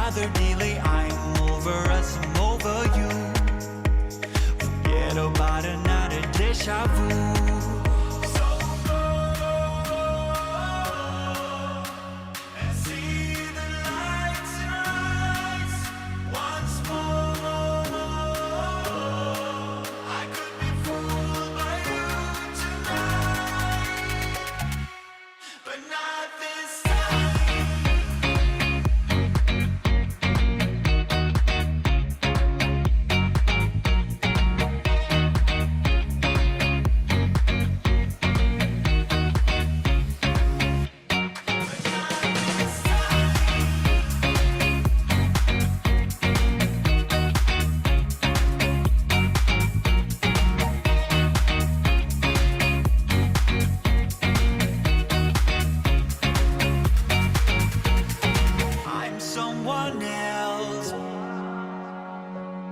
bother daily. I'm over us, I'm over you. Forget about another deja vu.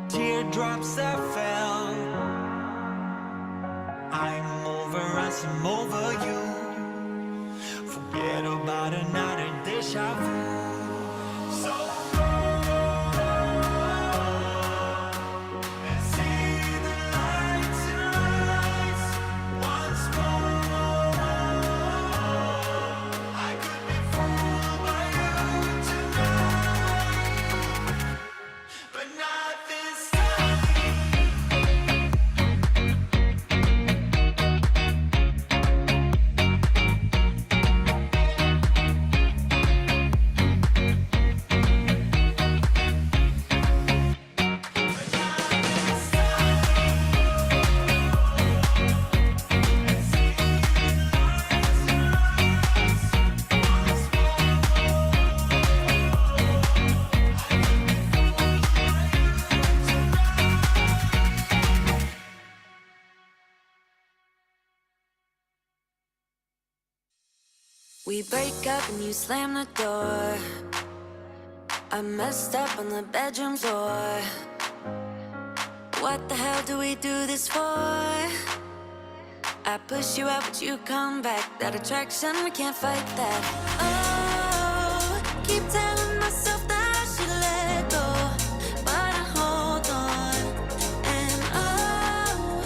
Teardrops that fell. I'm over us, I'm over you. Forget about another deja vu. So and see the lights and lights once more. I could be fooled by you tonight, but not this time. We break up and you slam the door. I messed up on the bedroom floor. What the hell do we do this for? I push you out but you come back. That attraction, we can't fight that. Oh, keep telling myself that I should let go, but I hold on. And oh,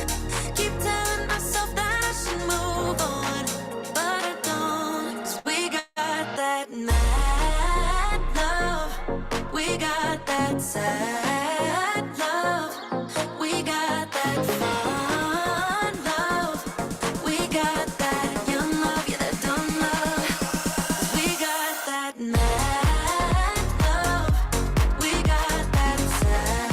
keep telling myself that I should move on, but I don't. 'Cause we got that mad love, we got that sad love, we got that fun love, we got that young love, yeah, that dumb love. 'Cause we got that mad love, we got that sad.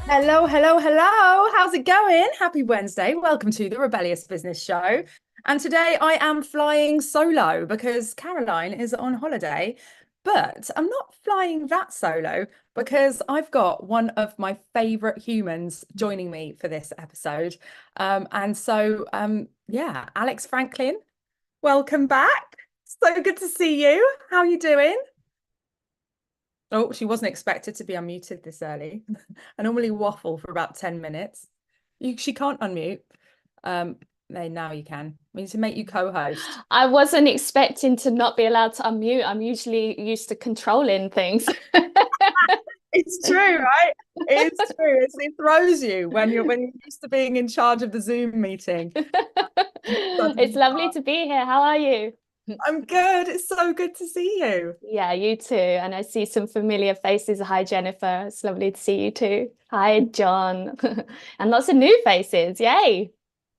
Hello, hello, hello. How's it going? Happy Wednesday. Welcome to the Rebellious Business Show. And today I am flying solo because Caroline is on holiday, but I'm not flying that solo because I've got one of my favorite humans joining me for this episode. Yeah, Alex Franklin, welcome back. So good to see you. How are you doing? Oh, she wasn't expected to be unmuted this early. I normally waffle for about 10 minutes. She can't unmute. Now you can. We need to make you co-host. I wasn't expecting to not be allowed to unmute. I'm usually used to controlling things. It's true, right? It's true. It throws you when you're used to being in charge of the Zoom meeting. It's lovely to be here. How are you? I'm good. It's so good to see you. Yeah, you too. And I see some familiar faces. Hi, Jennifer. It's lovely to see you too. Hi, John. And lots of new faces. Yay.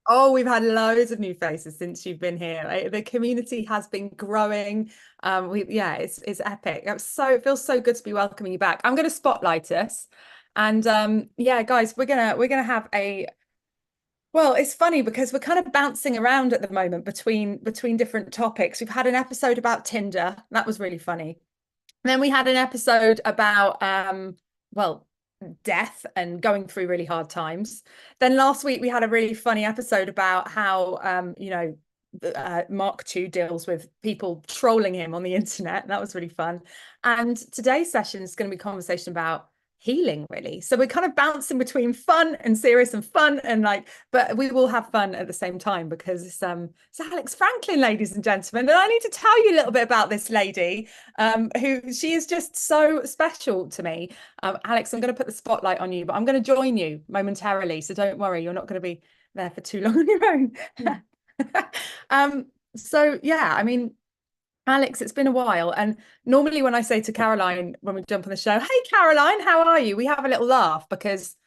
Oh, we've had loads of new faces since you've been here. The community has been growing. It's epic. It feels so good to be welcoming you back. I'm going to spotlight us, and guys, we're gonna have a. Well, it's funny because we're kind of bouncing around at the moment between different topics. We've had an episode about Tinder. That was really funny. And then we had an episode about death and going through really hard times. Then last week we had a really funny episode about how Mark II deals with people trolling him on the internet. That was really fun. And today's session is going to be a conversation about healing, really. So we're kind of bouncing between fun and serious and fun and like, but we will have fun at the same time because it's Alex Franklin, ladies and gentlemen. And I need to tell you a little bit about this lady, who she is just so special to me. Alex, I'm going to put the spotlight on you, but I'm going to join you momentarily. So don't worry, you're not going to be there for too long on your own. So yeah, I mean, Alex, it's been a while. And normally when I say to Caroline, when we jump on the show, hey, Caroline, how are you? We have a little laugh because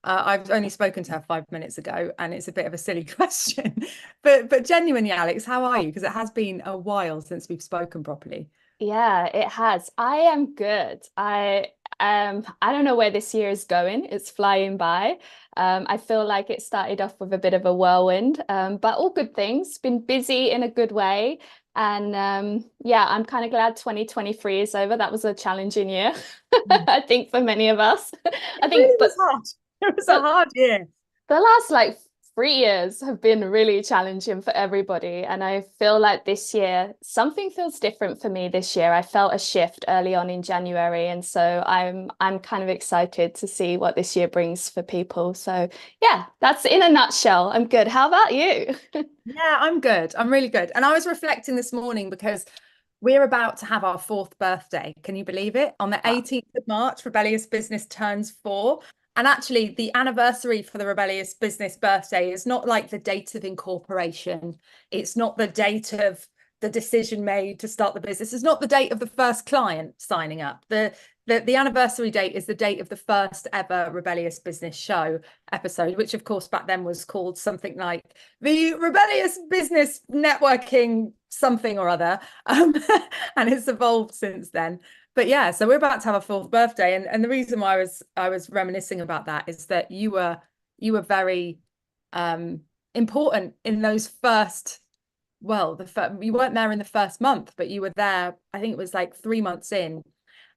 I've only spoken to her 5 minutes ago and it's a bit of a silly question. But genuinely, Alex, how are you? Because it has been a while since we've spoken properly. Yeah, it has. I am good. I don't know where this year is going. It's flying by. I feel like it started off with a bit of a whirlwind, but all good things. Been busy in a good way. And yeah, I'm kind of glad 2023 is over. That was a challenging year, I think, for many of us. I think, It was hard. It was a hard year. The last like 3 years have been really challenging for everybody. And I feel like this year, something feels different for me this year. I felt a shift early on in January. And so I'm kind of excited to see what this year brings for people. So yeah, that's in a nutshell. I'm good. How about you? Yeah, I'm good. I'm really good. And I was reflecting this morning because we're about to have our 4th birthday. Can you believe it? On the 18th of March, Rebellious Business turns 4. And actually, the anniversary for the Rebellious Business birthday is not like the date of incorporation. It's not the date of the decision made to start the business. It's not the date of the first client signing up. The anniversary date is the date of the first ever Rebellious Business Show episode, which of course back then was called something like the Rebellious Business Networking something or other. And it's evolved since then. But yeah, so we're about to have a 4th birthday, and the reason why I was reminiscing about that is that you were very important in those first. Well, you weren't there in the first month, but you were there. I think it was like 3 months in.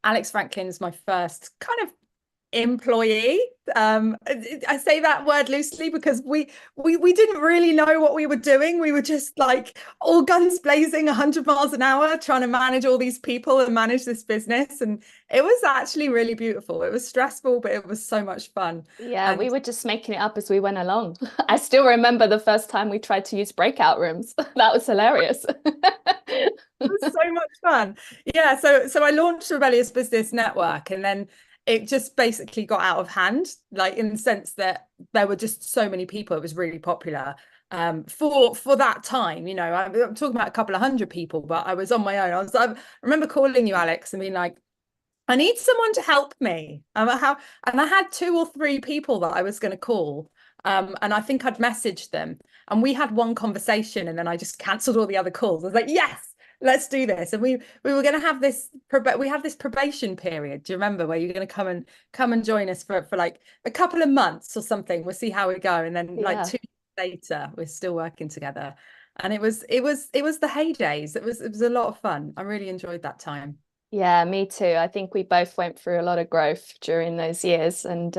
Alex Franklin's my first kind of employee. I say that word loosely because we didn't really know what we were doing. We were just like all guns blazing 100 miles an hour trying to manage all these people and manage this business, and it was actually really beautiful. It was stressful, but it was so much fun. Yeah, And we were just making it up as we went along. I still remember the first time we tried to use breakout rooms. That was hilarious. it was so much fun. Yeah, so I launched Rebellious Business Network, and then it just basically got out of hand, like in the sense that there were just so many people. It was really popular for that time. You know, I'm talking about a couple of hundred people, but I was on my own. I remember calling you, Alex, and being like, I need someone to help me. And I had 2 or 3 people that I was going to call. And I think I'd messaged them, and we had one conversation, and then I just cancelled all the other calls. I was like, yes, let's do this. And we were going to have this, we have this probation period. Do you remember, where you're going to come and join us for like a couple of months or something? We'll see how we go. And then like 2 years later, we're still working together. And it was the heydays. It was a lot of fun. I really enjoyed that time. Yeah, me too. I think we both went through a lot of growth during those years. And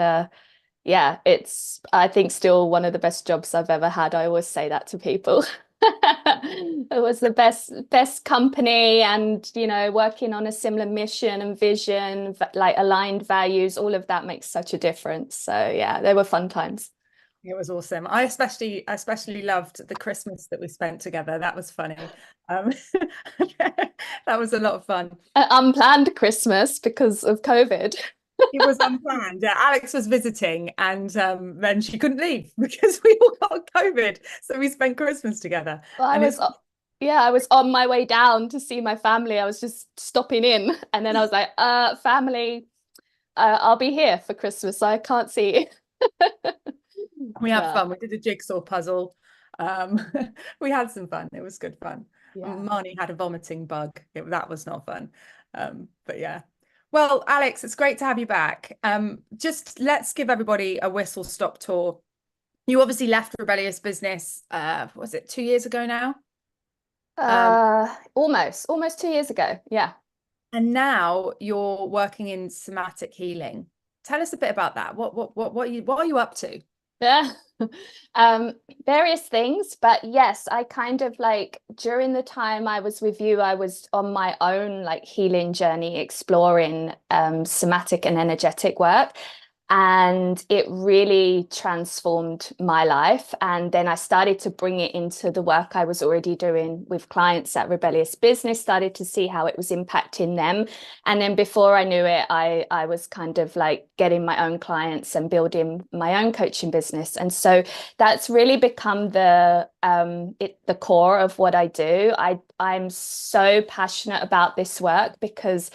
yeah, it's, I think, still one of the best jobs I've ever had. I always say that to people. It was the best company, and you know, working on a similar mission and vision, like aligned values, all of that makes such a difference. So yeah, they were fun times. It was awesome. I especially loved the Christmas that we spent together. That was funny. That was a lot of fun. An unplanned Christmas because of COVID. It was unplanned. Yeah, Alex was visiting, and then she couldn't leave because we all got COVID. So we spent Christmas together. Well, I was on my way down to see my family. I was just stopping in, and then I was like, family, I'll be here for Christmas, so I can't see you. We had fun. We did a jigsaw puzzle. We had some fun. It was good fun. Yeah. Marnie had a vomiting bug. That was not fun. But yeah. Well, Alex, it's great to have you back. Just let's give everybody a whistle-stop tour. You obviously left Rebellious Business, was it 2 years ago now? Almost 2 years ago. Yeah. And now you're working in somatic healing. Tell us a bit about that. What are you up to? Yeah. Various things, but yes, I kind of like during the time I was with you, I was on my own like healing journey, exploring somatic and energetic work. And it really transformed my life. And then I started to bring it into the work I was already doing with clients at Rebellious Business, started to see how it was impacting them. And then before I knew it, I was kind of like getting my own clients and building my own coaching business. And so that's really become the core of what I do. I'm so passionate about this work because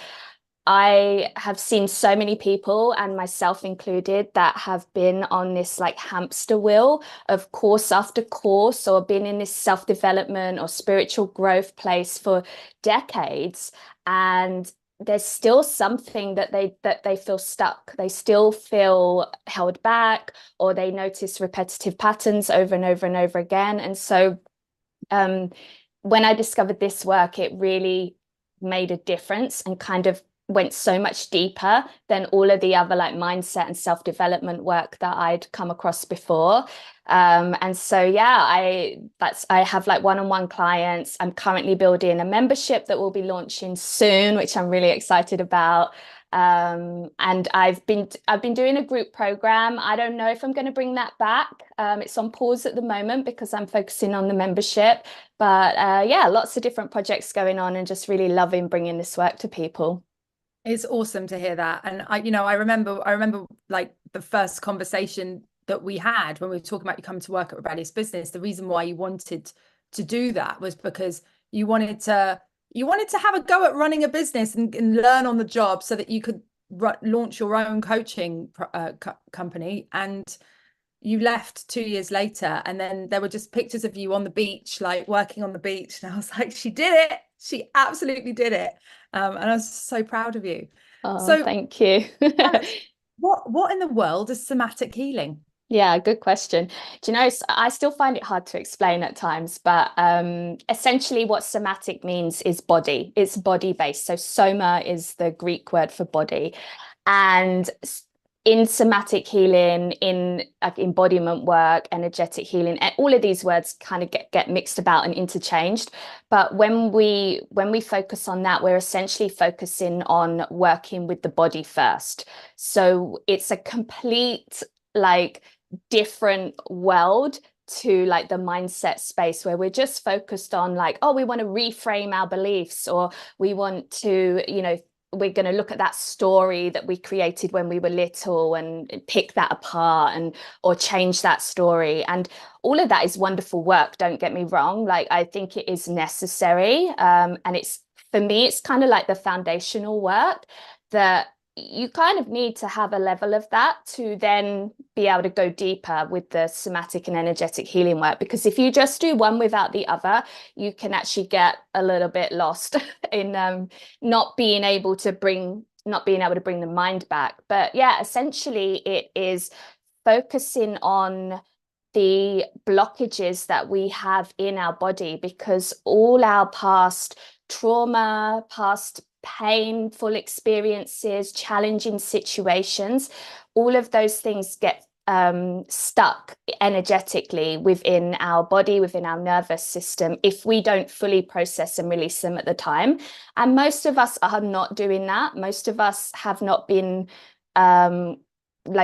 I have seen so many people, and myself included, that have been on this like hamster wheel of course after course, or been in this self-development or spiritual growth place for decades. And there's still something that they feel stuck. They still feel held back, or they notice repetitive patterns over and over and over again. And so when I discovered this work, it really made a difference and kind of went so much deeper than all of the other like mindset and self-development work that I'd come across before. And so yeah, I have like one-on-one clients. I'm currently building a membership that will be launching soon, which I'm really excited about. And I've been doing a group program. I don't know if I'm going to bring that back. It's on pause at the moment because I'm focusing on the membership. But yeah, lots of different projects going on, and just really loving bringing this work to people. It's awesome to hear that. And I remember like the first conversation that we had when we were talking about you coming to work at Rebellious Business. The reason why you wanted to do that was because you wanted to have a go at running a business and learn on the job so that you could launch your own coaching company. And you left 2 years later, and then there were just pictures of you on the beach, like working on the beach. And I was like, she did it. She absolutely did it. And I was so proud of you. Oh, So thank you. what in the world is somatic healing? Yeah, good question. Do you know, I still find it hard to explain at times, but essentially what somatic means is body. It's body based. So soma is the Greek word for body. And in somatic healing, in like embodiment work, energetic healing, and all of these words kind of get mixed about and interchanged. But when we focus on that, we're essentially focusing on working with the body first. So it's a complete like different world to like the mindset space where we're just focused on like, oh, we want to reframe our beliefs, or we want to, we're going to look at that story that we created when we were little and pick that apart or change that story. And all of that is wonderful work, don't get me wrong. Like, I think it is necessary. And for me, it's kind of like the foundational work that you kind of need to have a level of that to then be able to go deeper with the somatic and energetic healing work. Because if you just do one without the other, you can actually get a little bit lost in not being able to bring the mind back. But yeah, essentially it is focusing on the blockages that we have in our body, because all our past trauma, past painful experiences, challenging situations, all of those things get stuck energetically within our body, within our nervous system, if we don't fully process and release them at the time. And most of us are not doing that. Most of us have not been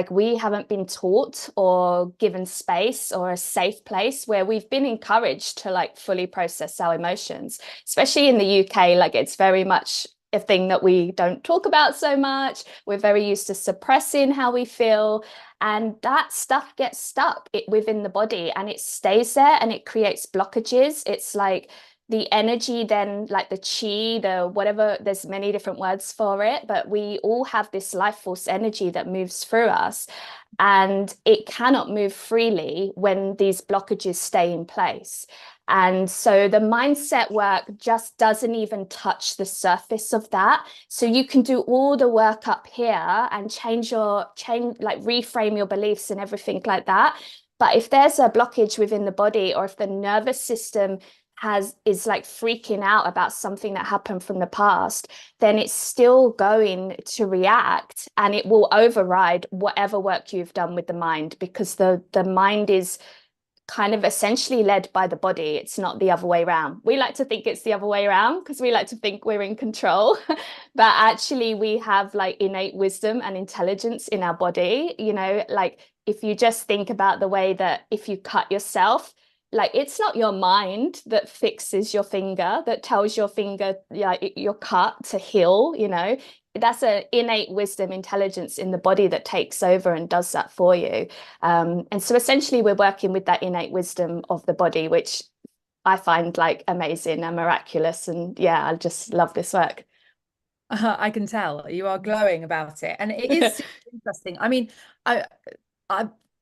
we haven't been taught or given space or a safe place where we've been encouraged to like fully process our emotions, especially in the UK. Like, it's very much a thing that we don't talk about so much. We're very used to suppressing how we feel, and that stuff gets stuck within the body, and it stays there, and it creates blockages. It's like the energy then, like the chi, the whatever, there's many different words for it, but we all have this life force energy that moves through us, and it cannot move freely when these blockages stay in place. And so the mindset work just doesn't even touch the surface of that. So you can do all the work up here and reframe your beliefs and everything like that. But if there's a blockage within the body, or if the nervous system is like freaking out about something that happened from the past, then it's still going to react, and it will override whatever work you've done with the mind, because the mind is kind of essentially led by the body. It's not the other way around. We like to think it's the other way around because we like to think we're in control, but actually we have like innate wisdom and intelligence in our body. You know, like if you just think about the way that if you cut yourself, like it's not your mind that fixes your finger, that tells your finger, yeah, your cut to heal, you know. That's an innate wisdom, intelligence in the body that takes over and does that for you. And so essentially we're working with that innate wisdom of the body, which I find like amazing and miraculous. And yeah, I just love this work. I can tell you are glowing about it, and it is super interesting. I mean, I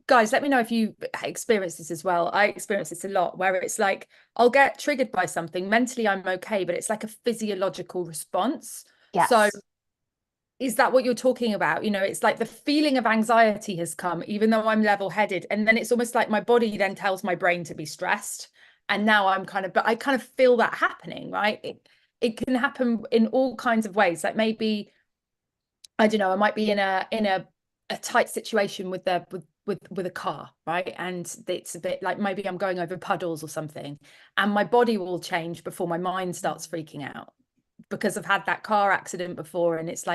guys, let me know if you experience this as well. I experience this a lot, where it's like I'll get triggered by something. Mentally, I'm okay, but it's like a physiological response. Yes. So is that what you're talking about? You know, it's like the feeling of anxiety has come, even though I'm level-headed. And then it's almost like my body then tells my brain to be stressed. And now but I kind of feel that happening, right? It can happen in all kinds of ways. Like maybe, I don't know, I might be in a tight situation with a car, right? And it's a bit like maybe I'm going over puddles or something, and my body will change before my mind starts freaking out, because I've had that car accident before. And it's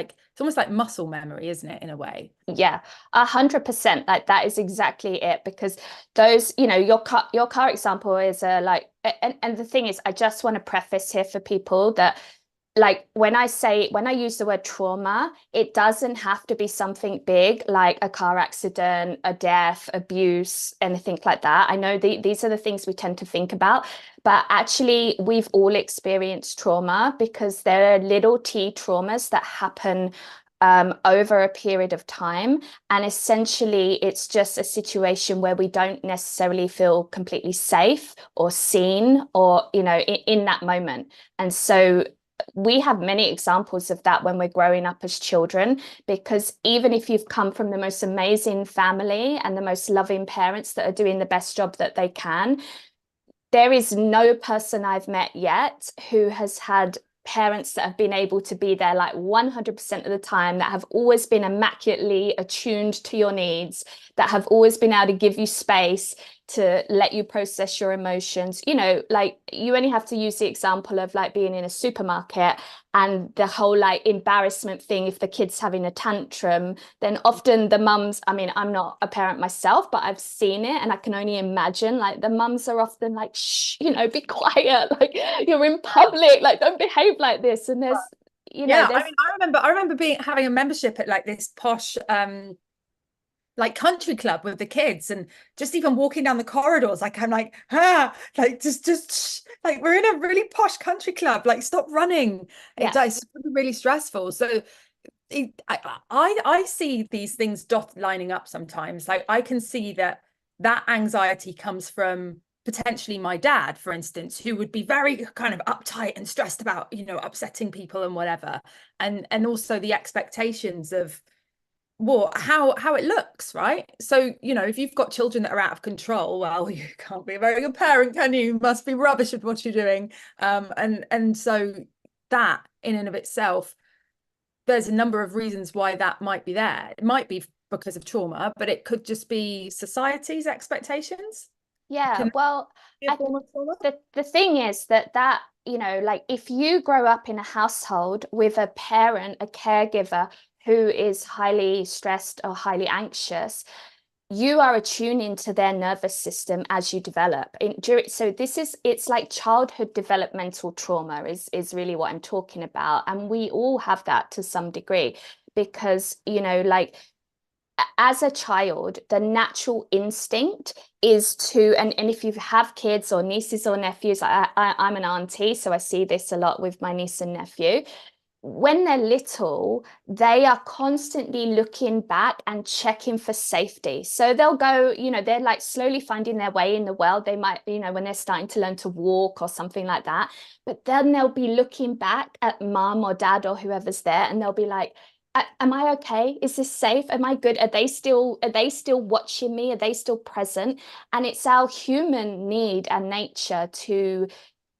almost like muscle memory, isn't it, in a way? Yeah, 100%. Like that is exactly it, because those, you know, your car example is and the thing is, I just want to preface here for people that, like, when I use the word trauma, it doesn't have to be something big like a car accident, a death, abuse, anything like that. I know these are the things we tend to think about, but actually we've all experienced trauma, because there are little t traumas that happen over a period of time. And essentially, it's just a situation where we don't necessarily feel completely safe or seen, or, you know, in that moment. And so we have many examples of that when we're growing up as children, because even if you've come from the most amazing family and the most loving parents that are doing the best job that they can, there is no person I've met yet who has had parents that have been able to be there like 100% of the time, that have always been immaculately attuned to your needs, that have always been able to give you space to let you process your emotions. You know, like you only have to use the example of like being in a supermarket and the whole like embarrassment thing. If the kid's having a tantrum, then often the mums, I mean, I'm not a parent myself, but I've seen it, and I can only imagine like the mums are often like, shh, you know, be quiet, like you're in public, like don't behave like this. And there's, you know, yeah, I mean, I remember having a membership at like this posh like country club with the kids, and just even walking down the corridors, like I'm like, like just like we're in a really posh country club, like stop running. It's really stressful. So I see these things lining up sometimes. Like I can see that anxiety comes from potentially my dad, for instance, who would be very kind of uptight and stressed about, you know, upsetting people and whatever, and also the expectations of how it looks, right? So, you know, if you've got children that are out of control, well, you can't be a very good parent, can you? You must be rubbish at what you're doing. And so that in and of itself, there's a number of reasons why that might be there. It might be because of trauma, but it could just be society's expectations. Yeah, well, The the thing is that, you know, like if you grow up in a household with a parent, a caregiver who is highly stressed or highly anxious, you are attuning to their nervous system as you develop. So it's like childhood developmental trauma is really what I'm talking about. And we all have that to some degree, because, you know, like as a child, the natural instinct is to, and if you have kids or nieces or nephews, I'm an auntie, so I see this a lot with my niece and nephew. When they're little, they are constantly looking back and checking for safety. So they'll go, you know, they're like slowly finding their way in the world. They might, you know, when they're starting to learn to walk or something like that, but then they'll be looking back at mum or dad or whoever's there, and they'll be like, am I okay? Is this safe? Am I good? Are they still watching me? Are they still present? And it's our human need and nature to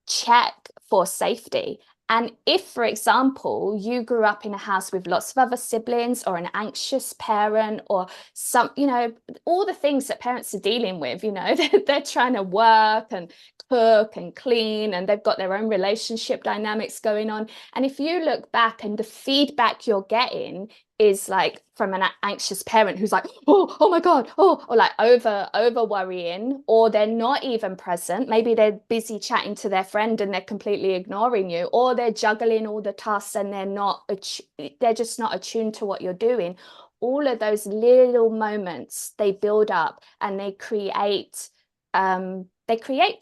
check for safety. And if, for example, you grew up in a house with lots of other siblings, or an anxious parent, or some, you know, all the things that parents are dealing with, you know, they're trying to work and cook and clean, and they've got their own relationship dynamics going on. And if you look back and the feedback you're getting is like from an anxious parent who's like, oh my God, or like over worrying, or they're not even present. Maybe they're busy chatting to their friend and they're completely ignoring you, or they're juggling all the tasks and they're just not attuned to what you're doing. All of those little moments, they build up, and they create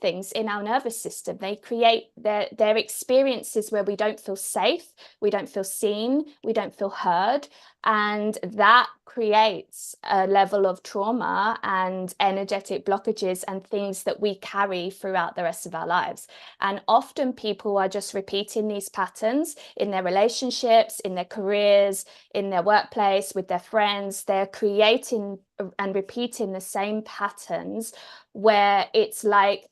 things in our nervous system. They create their experiences where we don't feel safe, we don't feel seen, we don't feel heard. And that creates a level of trauma and energetic blockages and things that we carry throughout the rest of our lives. And often people are just repeating these patterns in their relationships, in their careers, in their workplace, with their friends. They're creating and repeating the same patterns, where it's like,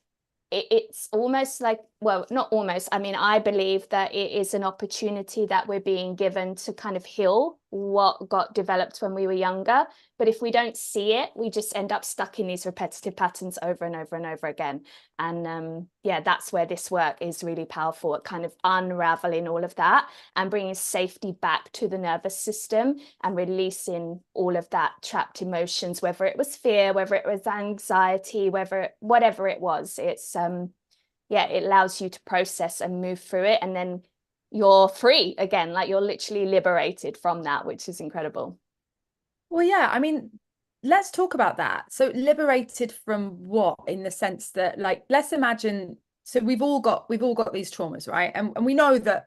it's almost like, well, not almost, I mean, I believe that it is an opportunity that we're being given to kind of heal what got developed when we were younger. But if we don't see it, we just end up stuck in these repetitive patterns over and over and over again. And yeah, that's where this work is really powerful, at kind of unraveling all of that and bringing safety back to the nervous system and releasing all of that trapped emotions, whether it was fear, whether it was anxiety, whatever it was. It's yeah, it allows you to process and move through it, and then you're free again, like you're literally liberated from that, which is incredible. Well, yeah, I mean, let's talk about that. So liberated from what, in the sense that, like, let's imagine, so we've all got these traumas, right? And we know that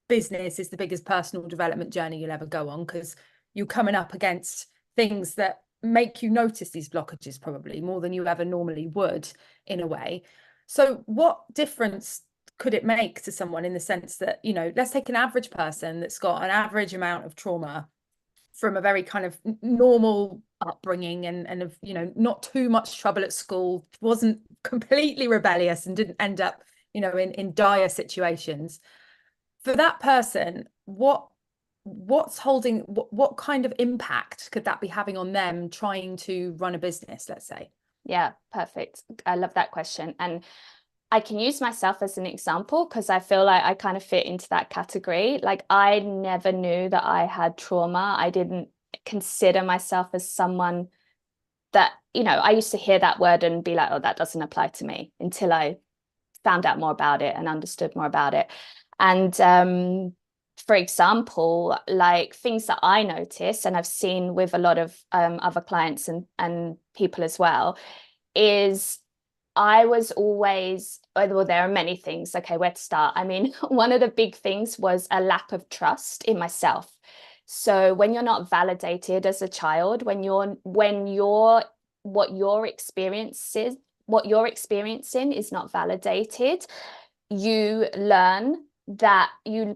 business is the biggest personal development journey you'll ever go on, because you're coming up against things that make you notice these blockages probably more than you ever normally would, in a way. So what difference could it make to someone, in the sense that, you know, let's take an average person that's got an average amount of trauma from a very kind of normal upbringing, and of, you know, not too much trouble at school, wasn't completely rebellious, and didn't end up, you know, in dire situations. For that person, what's holding, what kind of impact could that be having on them trying to run a business, let's say? Yeah, perfect. I love that question. And I can use myself as an example, because I feel like I kind of fit into that category. Like, I never knew that I had trauma. I didn't consider myself as someone that, you know, I used to hear that word and be like, oh, that doesn't apply to me, until I found out more about it and understood more about it. And for example, like things that I notice, and I've seen with a lot of other clients and people as well, is I was always, well, there are many things. Okay, where to start? I mean, one of the big things was a lack of trust in myself. So when you're not validated as a child, when what you're experiencing is not validated, you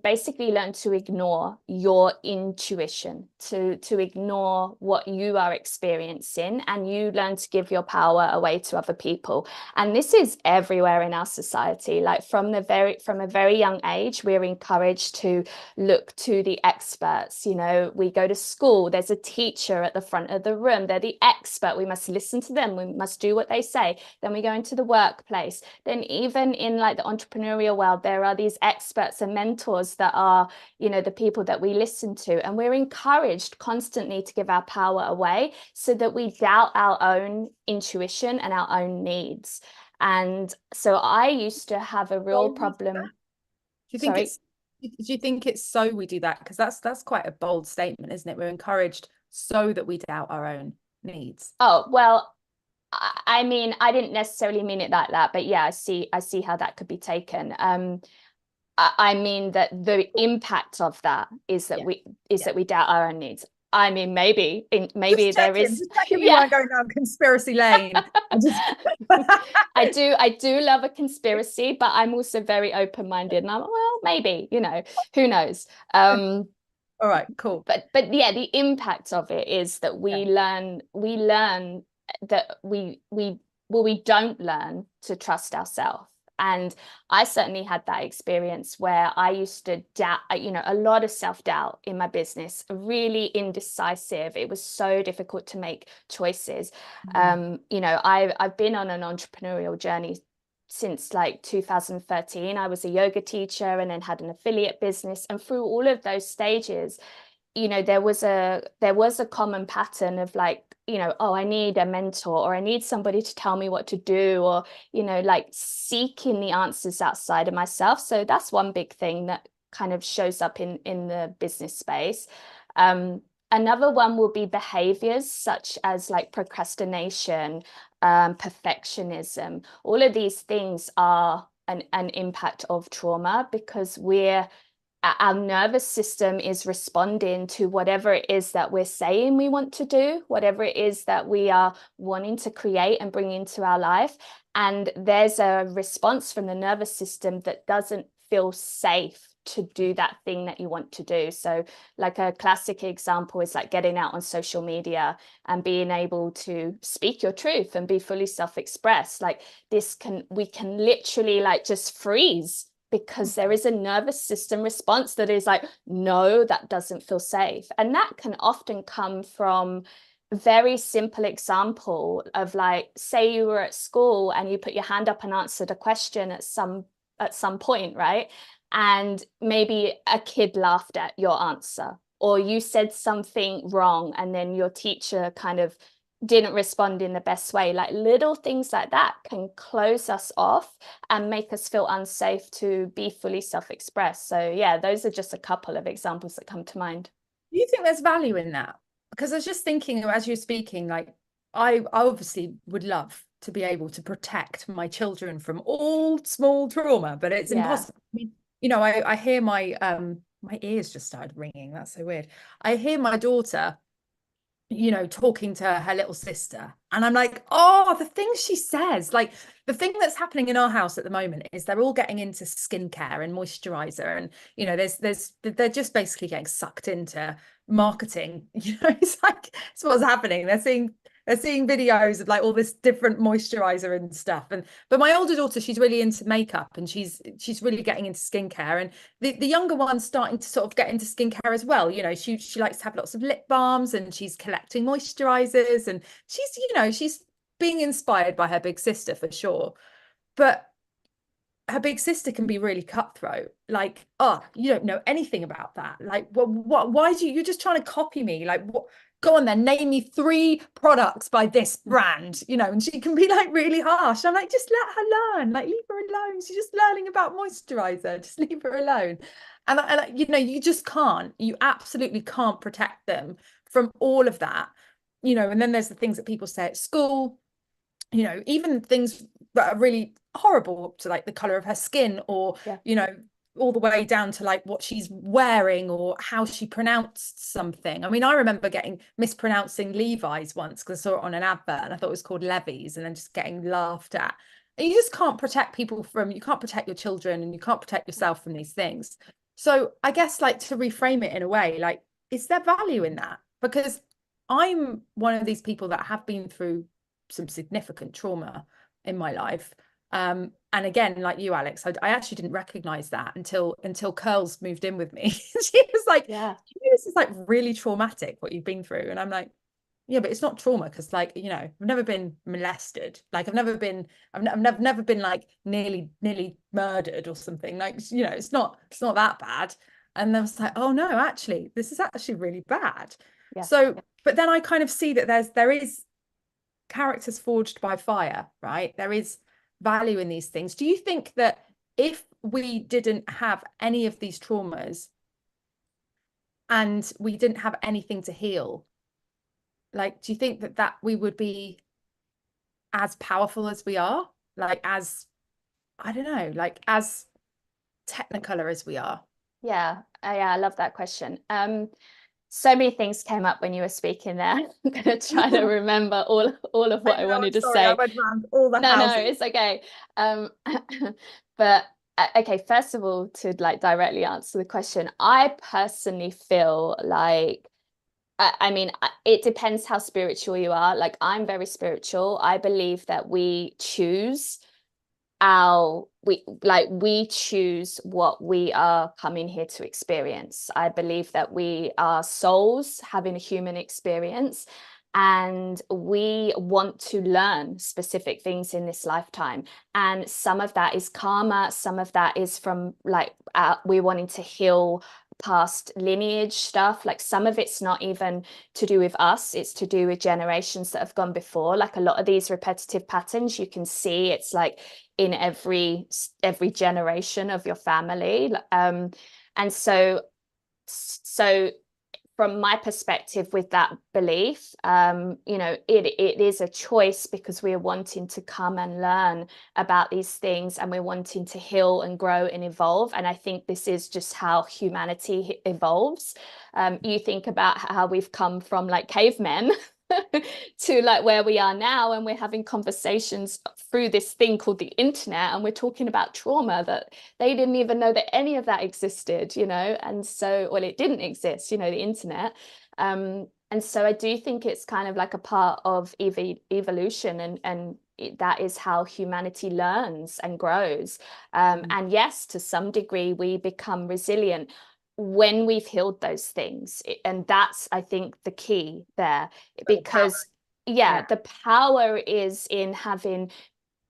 basically learn to ignore your intuition, to ignore what you are experiencing, and you learn to give your power away to other people. And this is everywhere in our society. Like from a very young age, we're encouraged to look to the experts. You know, we go to school, there's a teacher at the front of the room, they're the expert, we must listen to them, we must do what they say. Then we go into the workplace, then even in like the entrepreneurial world, there are these experts and mentors that are, you know, the people that we listen to, and we're encouraged constantly to give our power away, so that we doubt our own intuition and our own needs. And so I used to have a real problem. Do you think it's so we do that? Because that's quite a bold statement, isn't it? We're encouraged so that we doubt our own needs. Oh, well, I mean, I didn't necessarily mean it like that, but yeah, I see how that could be taken. I mean that the impact of that is that we doubt our own needs. I mean, maybe there is. Just checking we weren't going down conspiracy lane. I do love a conspiracy, but I'm also very open-minded, and I'm, well, maybe, you know, who knows. All right, cool. But yeah, the impact of it is that we learn that we don't learn to trust ourselves. And I certainly had that experience where I used to doubt, a lot of self-doubt in my business, really indecisive. It was so difficult to make choices. I've been on an entrepreneurial journey since like 2013. I was a yoga teacher and then had an affiliate business. And through all of those stages, there was a common pattern of like, oh, I need a mentor, or I need somebody to tell me what to do, or, like seeking the answers outside of myself. So that's one big thing that kind of shows up in the business space. Another one will be behaviors such as like procrastination, perfectionism. All of these things are an impact of trauma, because our nervous system is responding to whatever it is that we're saying we want to do, whatever it is that we are wanting to create and bring into our life. And there's a response from the nervous system that doesn't feel safe to do that thing that you want to do. So like a classic example is like getting out on social media and being able to speak your truth and be fully self-expressed. Like we can literally like just freeze, because there is a nervous system response that is like, no, that doesn't feel safe. And that can often come from very simple example of like, say you were at school and you put your hand up and answered a question at some point, right? And maybe a kid laughed at your answer, or you said something wrong and then your teacher kind of didn't respond in the best way. Like little things like that can close us off and make us feel unsafe to be fully self-expressed. So yeah, those are just a couple of examples that come to mind. Do you think there's value in that? Because I was just thinking as you're speaking, like I obviously would love to be able to protect my children from all small trauma, but it's impossible. I mean, I hear my ears just started ringing. That's so weird. I hear my daughter talking to her little sister, and I'm like, oh, the things she says. Like the thing that's happening in our house at the moment is they're all getting into skincare and moisturizer, and they're just basically getting sucked into marketing. It's like it's what's happening. They're seeing videos of like all this different moisturizer and stuff. But my older daughter, she's really into makeup, and she's really getting into skincare. And the younger one's starting to sort of get into skincare as well. She likes to have lots of lip balms, and she's collecting moisturizers, and she's being inspired by her big sister for sure. But her big sister can be really cutthroat. Like, oh, you don't know anything about that. Like, why you're just trying to copy me? Like, what? Go on then, name me 3 products by this brand, and she can be like really harsh. I'm like, just let her learn, like leave her alone. She's just learning about moisturizer, just leave her alone. And you just can't, you absolutely can't protect them from all of that, and then there's the things that people say at school, even things that are really horrible, to like the color of her skin, or all the way down to like what she's wearing or how she pronounced something. I mean, I remember mispronouncing Levi's once because I saw it on an advert and I thought it was called Levi's, and then just getting laughed at. And you just can't protect you can't protect your children, and you can't protect yourself from these things. So I guess like to reframe it in a way, like, is there value in that? Because I'm one of these people that have been through some significant trauma in my life. And again, like you, Alex, I actually didn't recognize that until Curls moved in with me. She was like, yeah, this is like really traumatic what you've been through. And I'm like, yeah, but it's not trauma, because like, I've never been molested. Like I've never been like nearly murdered or something. Like, it's not that bad. And I was like, oh no, actually, this is actually really bad. Yeah. So, but then I kind of see that there is characters forged by fire, right? There is value in these things. Do you think that if we didn't have any of these traumas and we didn't have anything to heal, like, do you think that we would be as powerful as we are? Like, as, I don't know, like as technicolor as we are? Yeah, I love that question. So many things came up when you were speaking there. I'm going to try to remember all of what I wanted to say. I went around all the houses. No, it's okay. But okay, first of all, to like directly answer the question, I personally feel like, I mean, it depends how spiritual you are. Like I'm very spiritual. I believe that we choose we choose what we are coming here to experience. I believe that we are souls having a human experience, and we want to learn specific things in this lifetime. And some of that is karma, some of that is from like we're wanting to heal past lineage stuff. Like some of it's not even to do with us, it's to do with generations that have gone before. Like a lot of these repetitive patterns, you can see it's like in every generation of your family. And so from my perspective, with that belief, it is a choice, because we're wanting to come and learn about these things, and we're wanting to heal and grow and evolve. And I think this is just how humanity evolves. You think about how we've come from like cavemen to like where we are now, and we're having conversations through this thing called the internet, and we're talking about trauma that they didn't even know that any of that existed, and so, well, it didn't exist, the internet. And so I do think it's kind of like a part of evolution, and that is how humanity learns and grows. And yes, to some degree we become resilient when we've healed those things. And that's, I think, the key there, because the power is in having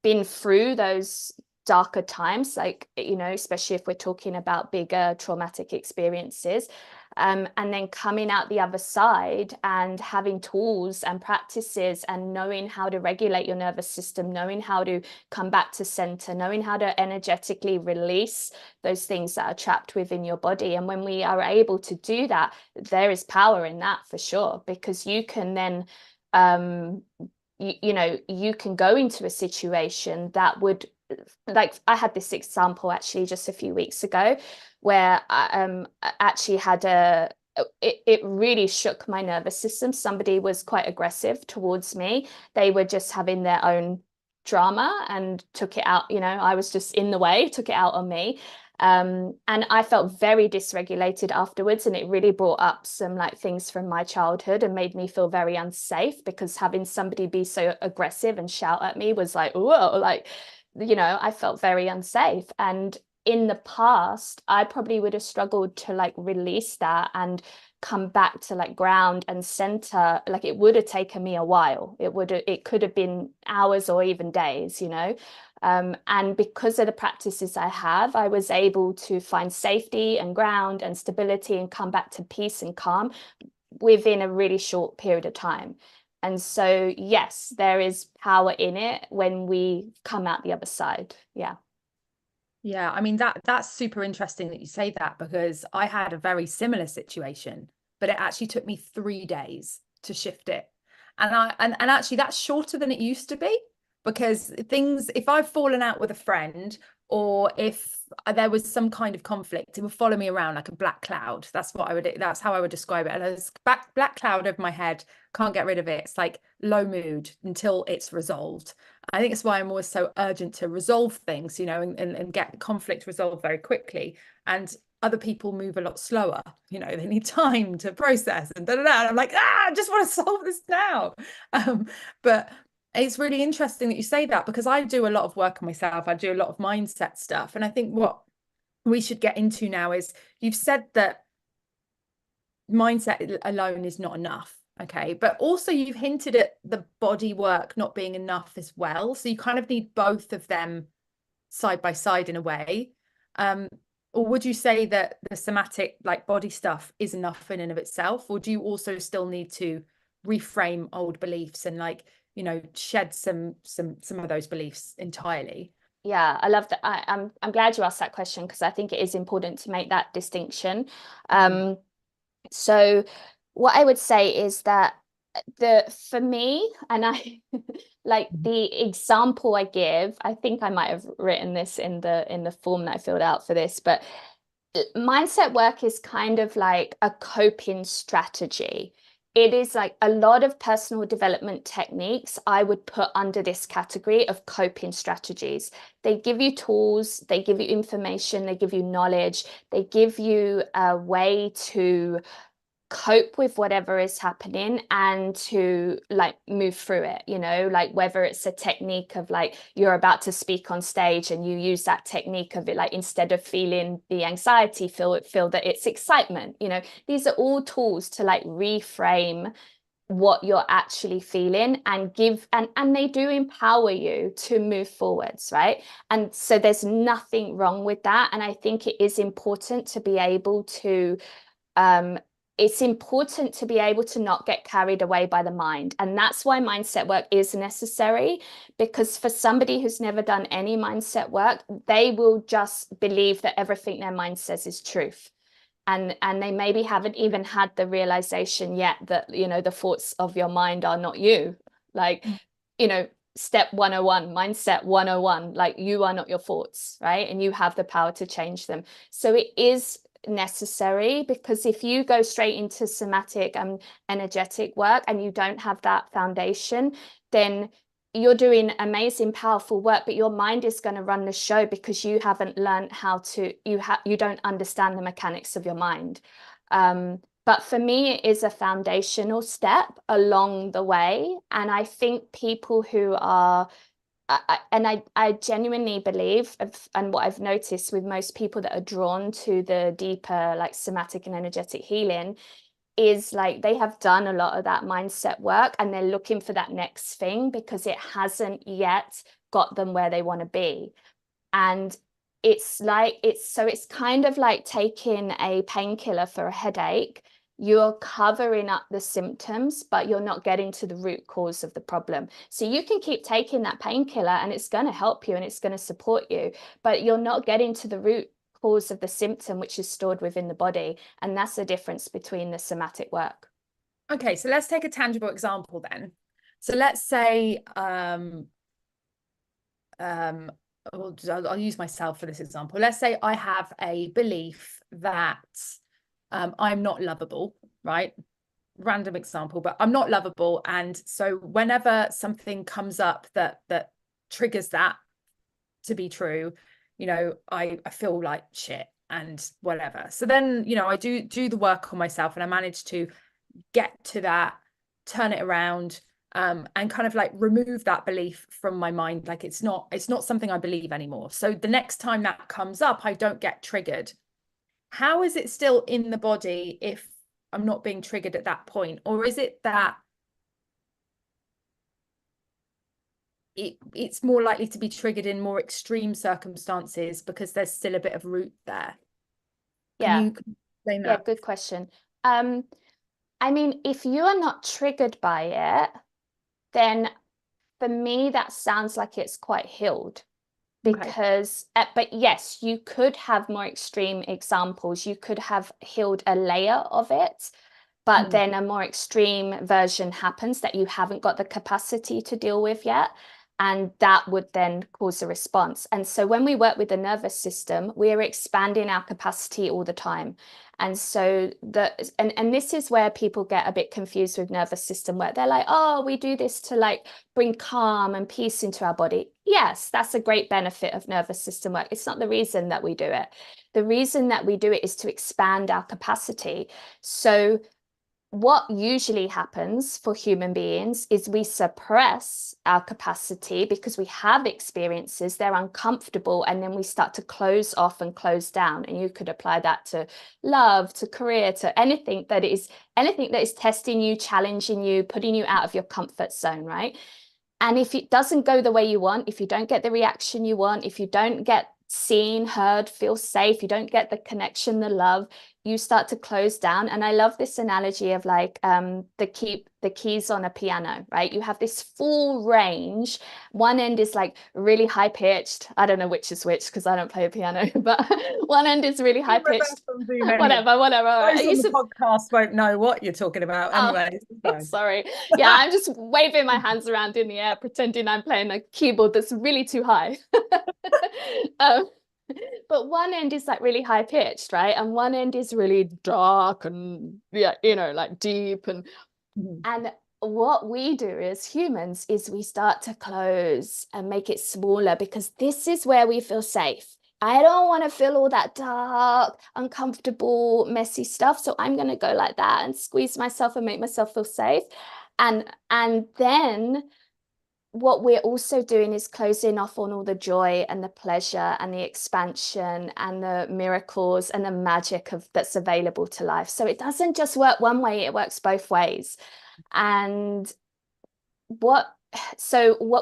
been through those darker times, like, especially if we're talking about bigger traumatic experiences, and then coming out the other side and having tools and practices and knowing how to regulate your nervous system, knowing how to come back to center, knowing how to energetically release those things that are trapped within your body. And when we are able to do that, there is power in that for sure, because you can then you can go into a situation that would, like, I had this example actually just a few weeks ago where I actually had it really shook my nervous system. Somebody was quite aggressive towards me. They were just having their own drama and took it out, I was just in the way, took it out on me. And I felt very dysregulated afterwards, and it really brought up some like things from my childhood and made me feel very unsafe, because having somebody be so aggressive and shout at me was like, whoa, like, I felt very unsafe. And in the past, I probably would have struggled to like release that and come back to like ground and center. Like it would have taken me a while. It could have been hours or even days, and because of the practices I have, I was able to find safety and ground and stability and come back to peace and calm within a really short period of time. And so, yes, there is power in it when we come out the other side. Yeah. Yeah, I mean, that's super interesting that you say that, because I had a very similar situation, but it actually took me 3 days to shift it. And actually that's shorter than it used to be, because if I've fallen out with a friend, or if there was some kind of conflict, it would follow me around like a black cloud. That's how I would describe it. And there's black cloud over my head, can't get rid of it. It's like low mood until it's resolved. I think it's why I'm always so urgent to resolve things, and get conflict resolved very quickly. And other people move a lot slower, they need time to process and And I'm like, I just want to solve this now. But it's really interesting that you say that, because I do a lot of work on myself. I do a lot of mindset stuff. And I think what we should get into now is, you've said that mindset alone is not enough. Okay. But also you've hinted at the body work not being enough as well. So you kind of need both of them side by side in a way. Or would you say that the somatic, like body stuff, is enough in and of itself? Or do you also still need to reframe old beliefs and like, shed some of those beliefs entirely? Yeah, I love that. I'm glad you asked that question, because I think it is important to make that distinction. So what I would say is that for me, and I like the example I give, I think I might have written this in the form that I filled out for this, but mindset work is kind of like a coping strategy. It is like a lot of personal development techniques I would put under this category of coping strategies. They give you tools, they give you information, they give you knowledge, they give you a way to cope with whatever is happening and to like move through it, you know, like whether it's a technique of like you're about to speak on stage and you use that technique of it, like instead of feeling the anxiety, feel that it's excitement. You know, these are all tools to like reframe what you're actually feeling and give, and they do empower you to move forwards, right? And so there's nothing wrong with that. And I think it is important to be able to it's important to be able to not get carried away by the mind. And that's why mindset work is necessary, because for somebody who's never done any mindset work, they will just believe that everything their mind says is truth. And they maybe haven't even had the realization yet that, you know, the thoughts of your mind are not you. Like, you know, step 101, mindset 101, like you are not your thoughts, right? And you have the power to change them. So it is necessary, because if you go straight into somatic and energetic work and you don't have that foundation, then you're doing amazing, powerful work, but your mind is going to run the show because you haven't learned how to, you don't understand the mechanics of your mind. But for me, it is a foundational step along the way. And I think people who are, I genuinely believe, and what I've noticed with most people that are drawn to the deeper, like somatic and energetic healing, is like they have done a lot of that mindset work and they're looking for that next thing because it hasn't yet got them where they want to be. And it's kind of like taking a painkiller for a headache. You're covering up the symptoms, but you're not getting to the root cause of the problem. So you can keep taking that painkiller and it's going to help you and it's going to support you, but you're not getting to the root cause of the symptom, which is stored within the body. And that's the difference between the somatic work. Okay, so let's take a tangible example then. So let's say I'll use myself for this example. Let's say I have a belief that I'm not lovable, right? Random example, but I'm not lovable. And so whenever something comes up that triggers that to be true, you know, I feel like shit and whatever. So then, you know, I do the work on myself and I manage to get to that, turn it around, and kind of like remove that belief from my mind. Like it's not something I believe anymore. So the next time that comes up, I don't get triggered. How is it still in the body if I'm not being triggered at that point? Or is it that it's more likely to be triggered in more extreme circumstances because there's still a bit of root there? Can you explain that? Yeah, good question. I mean, if you are not triggered by it, then for me, that sounds like it's quite healed. Because, but yes, you could have more extreme examples. You could have healed a layer of it, but then a more extreme version happens that you haven't got the capacity to deal with yet. And that would then cause a response. And so when we work with the nervous system, we are expanding our capacity all the time. And so and this is where people get a bit confused with nervous system work. They're like, oh, we do this to like bring calm and peace into our body. Yes, that's a great benefit of nervous system work. It's not the reason that we do it. The reason that we do it is to expand our capacity. So what usually happens for human beings is we suppress our capacity because we have experiences, they're uncomfortable, and then we start to close off and close down. And you could apply that to love, to career, to anything that is testing you, challenging you, putting you out of your comfort zone, right? And if it doesn't go the way you want, if you don't get the reaction you want, if you don't get seen, heard, feel safe, you don't get the connection, the love, you start to close down. And I love this analogy of like the keys on a piano, right? You have this full range. One end is like really high pitched. I don't know which is which because I don't play a piano, but one end is really high pitched. Whatever. Those on the podcast won't know what you're talking about anyway. Sorry. Yeah, I'm just waving my hands around in the air, pretending I'm playing a keyboard that's really too high. But one end is like really high pitched, right? And one end is really dark and yeah, you know, like deep and what we do as humans is we start to close and make it smaller because this is where we feel safe. I don't want to feel all that dark, uncomfortable, messy stuff. So I'm going to go like that and squeeze myself and make myself feel safe. And then what we're also doing is closing off on all the joy and the pleasure and the expansion and the miracles and the magic of that's available to life. So it doesn't just work one way, it works both ways. And what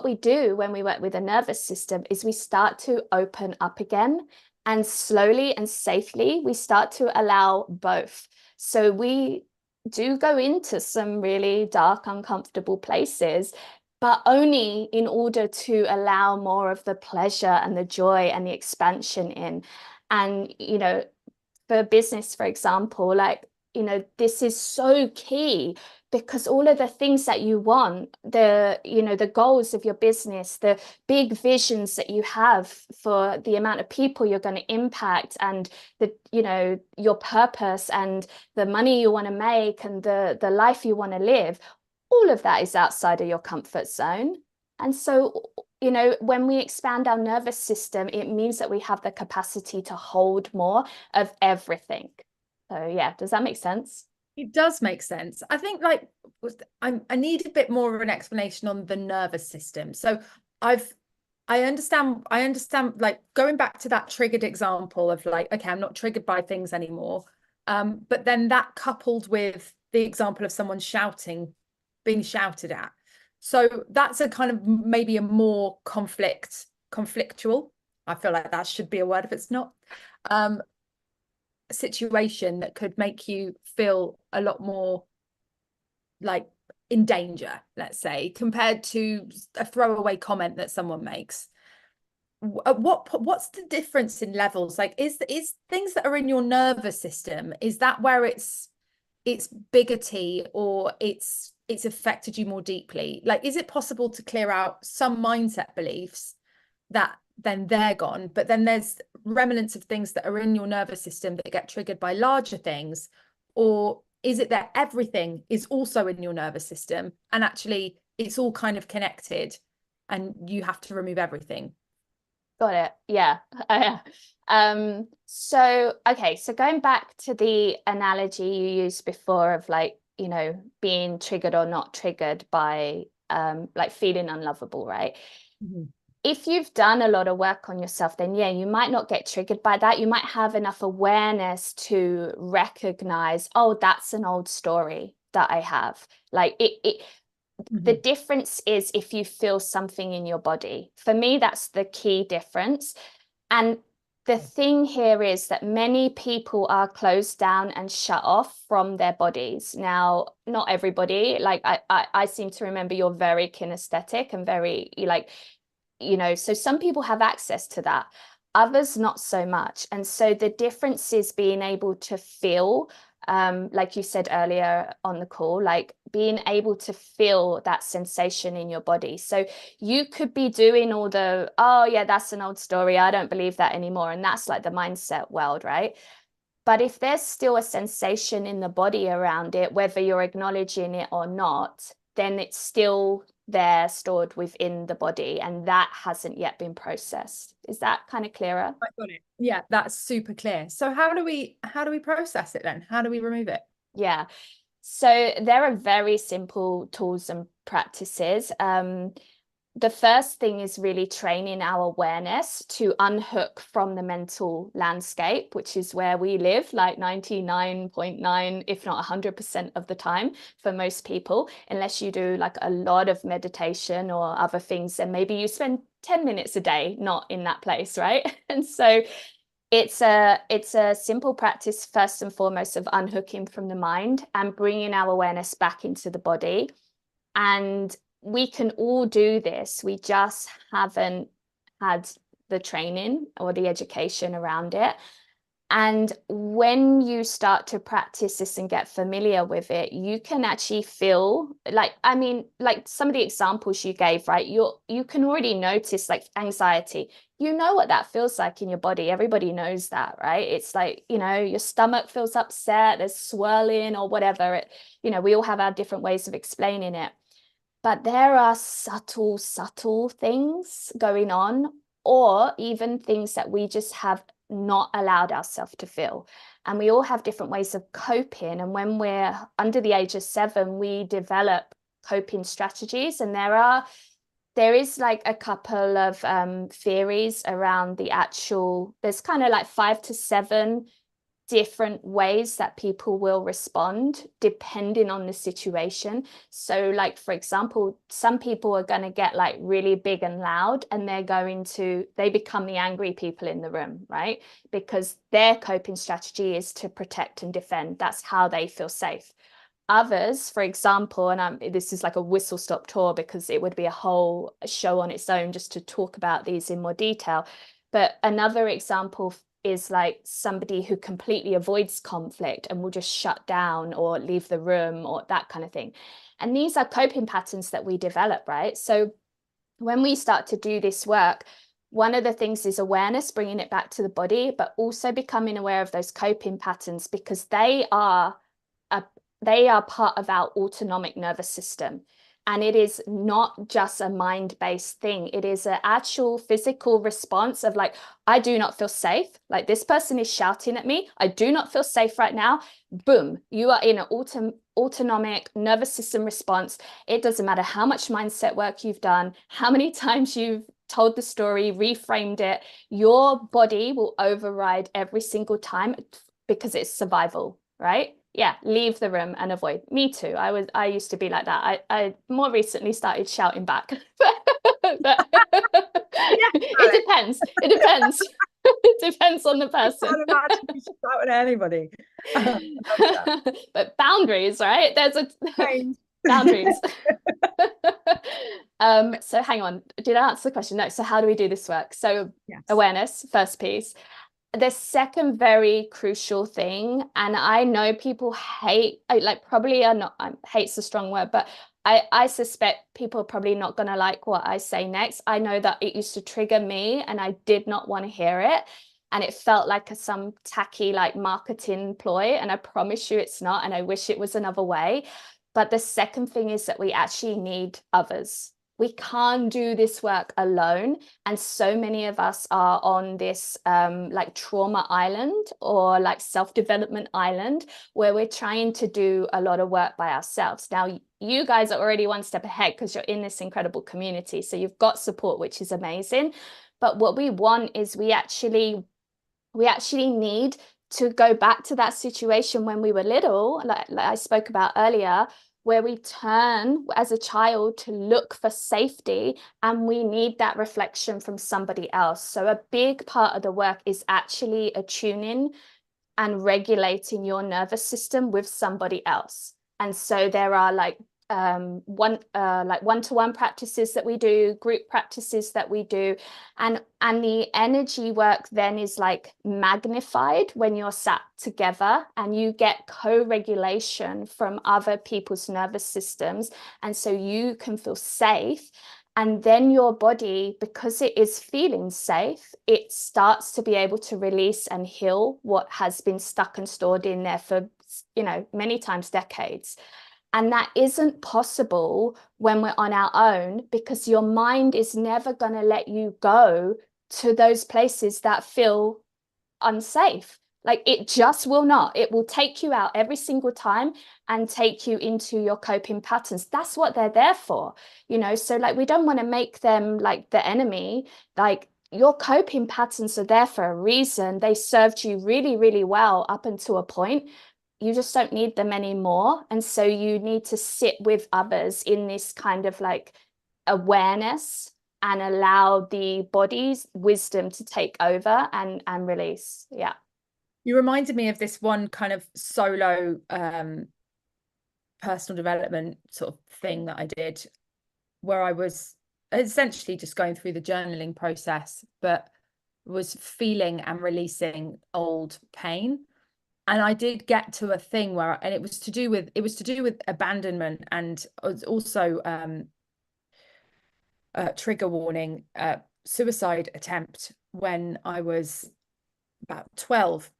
we do when we work with the nervous system is we start to open up again, and slowly and safely we start to allow both. So we do go into some really dark, uncomfortable places, but only in order to allow more of the pleasure and the joy and the expansion in. And, you know, for business, for example, like, you know, this is so key, because all of the things that you want, the goals of your business, the big visions that you have for the amount of people you're going to impact, and your purpose and the money you want to make and the life you want to live, all of that is outside of your comfort zone. And so, you know, when we expand our nervous system, it means that we have the capacity to hold more of everything. So yeah, does that make sense? It does make sense. I think I need a bit more of an explanation on the nervous system. So I understand like going back to that triggered example of like, okay, I'm not triggered by things anymore. But then that coupled with the example of someone being shouted at. So that's a kind of maybe a more conflictual. I feel like that should be a word if it's not. Situation that could make you feel a lot more like in danger, let's say, compared to a throwaway comment that someone makes. What's the difference in levels? Like, is things that are in your nervous system, is that where it's biggity, or it's affected you more deeply? Like, is it possible to clear out some mindset beliefs that then they're gone, but then there's remnants of things that are in your nervous system that get triggered by larger things? Or is it that everything is also in your nervous system and actually it's all kind of connected and you have to remove everything? Got it. Yeah. So going back to the analogy you used before of like, you know, being triggered or not triggered by like feeling unlovable, right? Mm-hmm. If you've done a lot of work on yourself, then yeah, you might not get triggered by that. You might have enough awareness to recognize, oh, that's an old story that I have. Like Mm-hmm. The difference is if you feel something in your body. For me, that's the key difference. And the thing here is that many people are closed down and shut off from their bodies. Now, not everybody. Like I seem to remember you're very kinesthetic and very like, you know, so some people have access to that, others not so much. And so the difference is being able to feel, like you said earlier on the call, like being able to feel that sensation in your body. So you could be doing all the, oh yeah, that's an old story, I don't believe that anymore. And that's like the mindset world, right? But if there's still a sensation in the body around it, whether you're acknowledging it or not, then it's still there stored within the body, and that hasn't yet been processed. Is that kind of clearer? I got it. Yeah, that's super clear. So how do we process it then? How do we remove it? Yeah. So there are very simple tools and practices. The first thing is really training our awareness to unhook from the mental landscape, which is where we live like 99.9, if not 100% of the time for most people, unless you do like a lot of meditation or other things, and maybe you spend 10 minutes a day not in that place, right? And so it's a simple practice, first and foremost, of unhooking from the mind and bringing our awareness back into the body. And we can all do this. We just haven't had the training or the education around it. And when you start to practice this and get familiar with it, you can actually feel like, I mean, like some of the examples you gave, right? You can already notice like anxiety. You know what that feels like in your body. Everybody knows that, right? It's like, you know, your stomach feels upset, there's swirling or whatever. You know, we all have our different ways of explaining it. But there are subtle things going on or even things that we just have not allowed ourselves to feel. And we all have different ways of coping. And when we're under the age of 7, we develop coping strategies. And there is like a couple of theories around the actual, there's kind of like 5 to 7 different ways that people will respond depending on the situation. So like, for example, some people are going to get like really big and loud, and they become the angry people in the room, right? Because their coping strategy is to protect and defend. That's how they feel safe. Others, for example, and this is like a whistle stop tour because it would be a whole show on its own just to talk about these in more detail. But another example is like somebody who completely avoids conflict and will just shut down or leave the room or that kind of thing. And these are coping patterns that we develop, right? So when we start to do this work, one of the things is awareness, bringing it back to the body, but also becoming aware of those coping patterns, because they are part of our autonomic nervous system. And it is not just a mind-based thing. It is an actual physical response of like, I do not feel safe. Like, this person is shouting at me. I do not feel safe right now. Boom, you are in an autonomic nervous system response. It doesn't matter how much mindset work you've done, how many times you've told the story, reframed it, your body will override every single time because it's survival, right? Yeah, leave the room and avoid. Me too. I used to be like that. I more recently started shouting back. But it depends. It depends. It depends on the person. I can't imagine you shouting at anybody. But boundaries, right? There's a Change. boundaries. So hang on. Did I answer the question? No. So how do we do this work? So Yes. Awareness, first piece. The second very crucial thing, and I know people hate's a strong word, but I suspect people are probably not going to like what I say next. I know that it used to trigger me and I did not want to hear it. And it felt like some tacky like marketing ploy. And I promise you it's not. And I wish it was another way. But the second thing is that we actually need others. We can't do this work alone. And so many of us are on this like trauma island or like self-development island where we're trying to do a lot of work by ourselves. Now, you guys are already one step ahead because you're in this incredible community. So you've got support, which is amazing. But what we want is we actually need to go back to that situation when we were little, like I spoke about earlier, where we turn as a child to look for safety, and we need that reflection from somebody else. So a big part of the work is actually attuning and regulating your nervous system with somebody else. And so there are like one-to-one practices that we do, group practices that we do, and the energy work then is like magnified when you're sat together and you get co-regulation from other people's nervous systems, and so you can feel safe. And then your body, because it is feeling safe, it starts to be able to release and heal what has been stuck and stored in there for, many times decades. And that isn't possible when we're on our own, because your mind is never going to let you go to those places that feel unsafe. Like, it just will not. It will take you out every single time and take you into your coping patterns. That's what they're there for, So like, we don't want to make them like the enemy. Like, your coping patterns are there for a reason. They served you really, really well up until a point. You just don't need them anymore. And so you need to sit with others in this kind of like awareness and allow the body's wisdom to take over and release. Yeah. You reminded me of this one kind of solo personal development sort of thing that I did, where I was essentially just going through the journaling process, but was feeling and releasing old pain. And I did get to a thing where, and it was to do with abandonment, and also trigger warning, suicide attempt when I was about 12.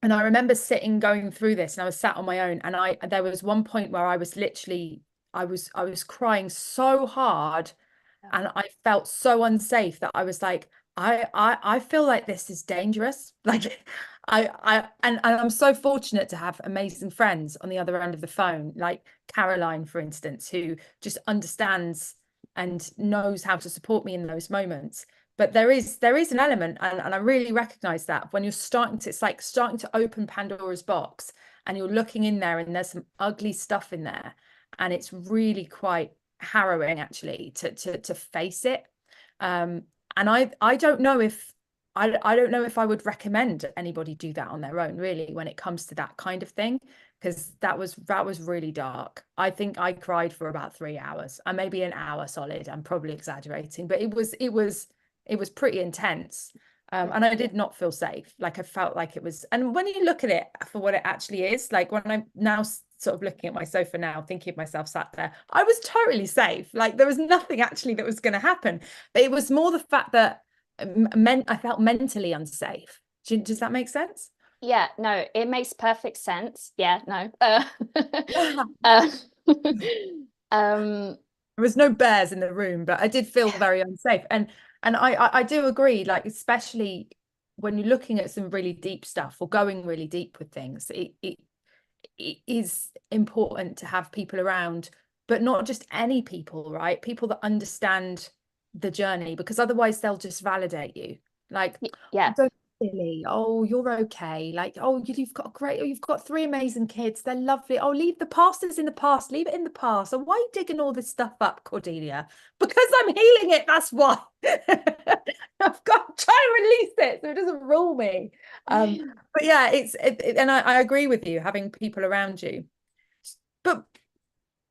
And I remember going through this, and I was sat on my own, and there was one point where I was literally, I was crying so hard, and I felt so unsafe that I was like, I feel like this is dangerous. Like and I'm so fortunate to have amazing friends on the other end of the phone, like Caroline, for instance, who just understands and knows how to support me in those moments. But there is an element, and I really recognize that when you're starting to, it's like starting to open Pandora's box, and you're looking in there, and there's some ugly stuff in there, and it's really quite harrowing actually to face it. And I don't know if I don't know if I would recommend anybody do that on their own, really, when it comes to that kind of thing, because that was really dark. I think I cried for about 3 hours, and maybe an hour solid. I'm probably exaggerating, but it was pretty intense. And I did not feel safe. Like I felt like it was, and when you look at it for what it actually is, like when I'm now sort of looking at my sofa now, thinking of myself sat there, I was totally safe. Like there was nothing actually that was going to happen. But it was more the fact that I felt mentally unsafe. Does that make sense? Yeah, no, it makes perfect sense. Yeah, no. Yeah. Uh, um, There was no bears in the room, but I did feel very unsafe. And I do agree, like especially when you're looking at some really deep stuff or going really deep with things, it is important to have people around, but not just any people, right? People that understand the journey, because otherwise they'll just validate you. Like, yeah. don't be silly. Oh, you're okay. Like, oh, you've got three amazing kids. They're lovely. Oh, leave the past is in the past. Leave it in the past. So why are you digging all this stuff up, Cordelia? Because I'm healing it. That's why. I've got to try and release it so it doesn't rule me. But yeah, and I agree with you, having people around you. But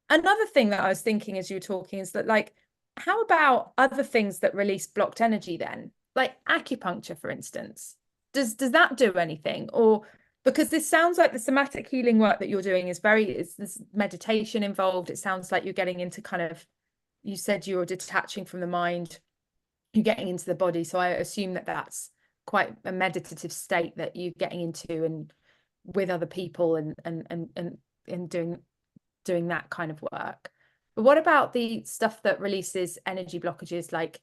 another thing that I was thinking as you were talking is that, like, how about other things that release blocked energy then? Like acupuncture, for instance. Does that do anything? Or because this sounds like the somatic healing work that you're doing is there's meditation involved. It sounds like you're getting into kind of, you said you were detaching from the mind, you're getting into the body. So I assume that that's quite a meditative state that you're getting into, and with other people, and doing that kind of work. But what about the stuff that releases energy blockages, like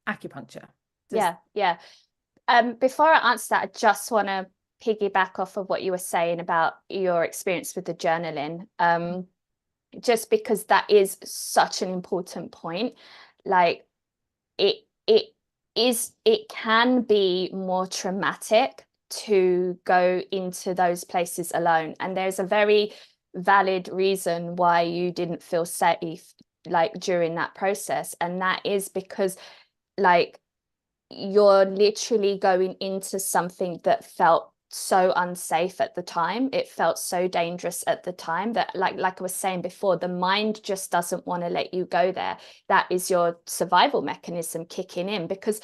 acupuncture? Yeah. Before I answer that, I just want to piggyback off of what you were saying about your experience with the journaling. Just because that is such an important point. Like it can be more traumatic to go into those places alone, and there's a very valid reason why you didn't feel safe like during that process, and that is because like you're literally going into something that felt so unsafe at the time. It felt so dangerous at the time that like I was saying before, the mind just doesn't want to let you go there. That is your survival mechanism kicking in, because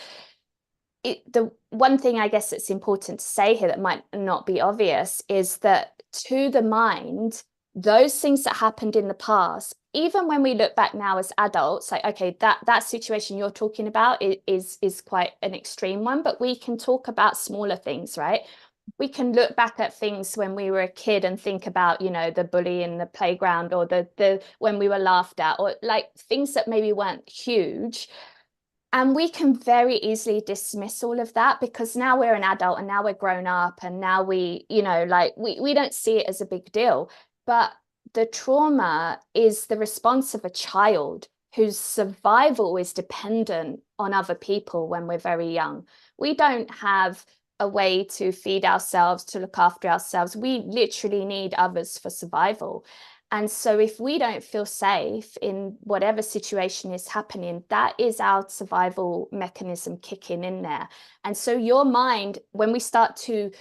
the one thing I guess it's important to say here that might not be obvious is that to the mind, those things that happened in the past, even when we look back now as adults, like, okay, that situation you're talking about is quite an extreme one, but we can talk about smaller things, right? We can look back at things when we were a kid and think about, you know, the bully in the playground, or the when we were laughed at, or like things that maybe weren't huge. And we can very easily dismiss all of that because now we're an adult and now we're grown up, and now we, you know, like we don't see it as a big deal. But the trauma is the response of a child whose survival is dependent on other people when we're very young. We don't have a way to feed ourselves, to look after ourselves. We literally need others for survival. And so if we don't feel safe in whatever situation is happening, that is our survival mechanism kicking in there. And so your mind, when we start to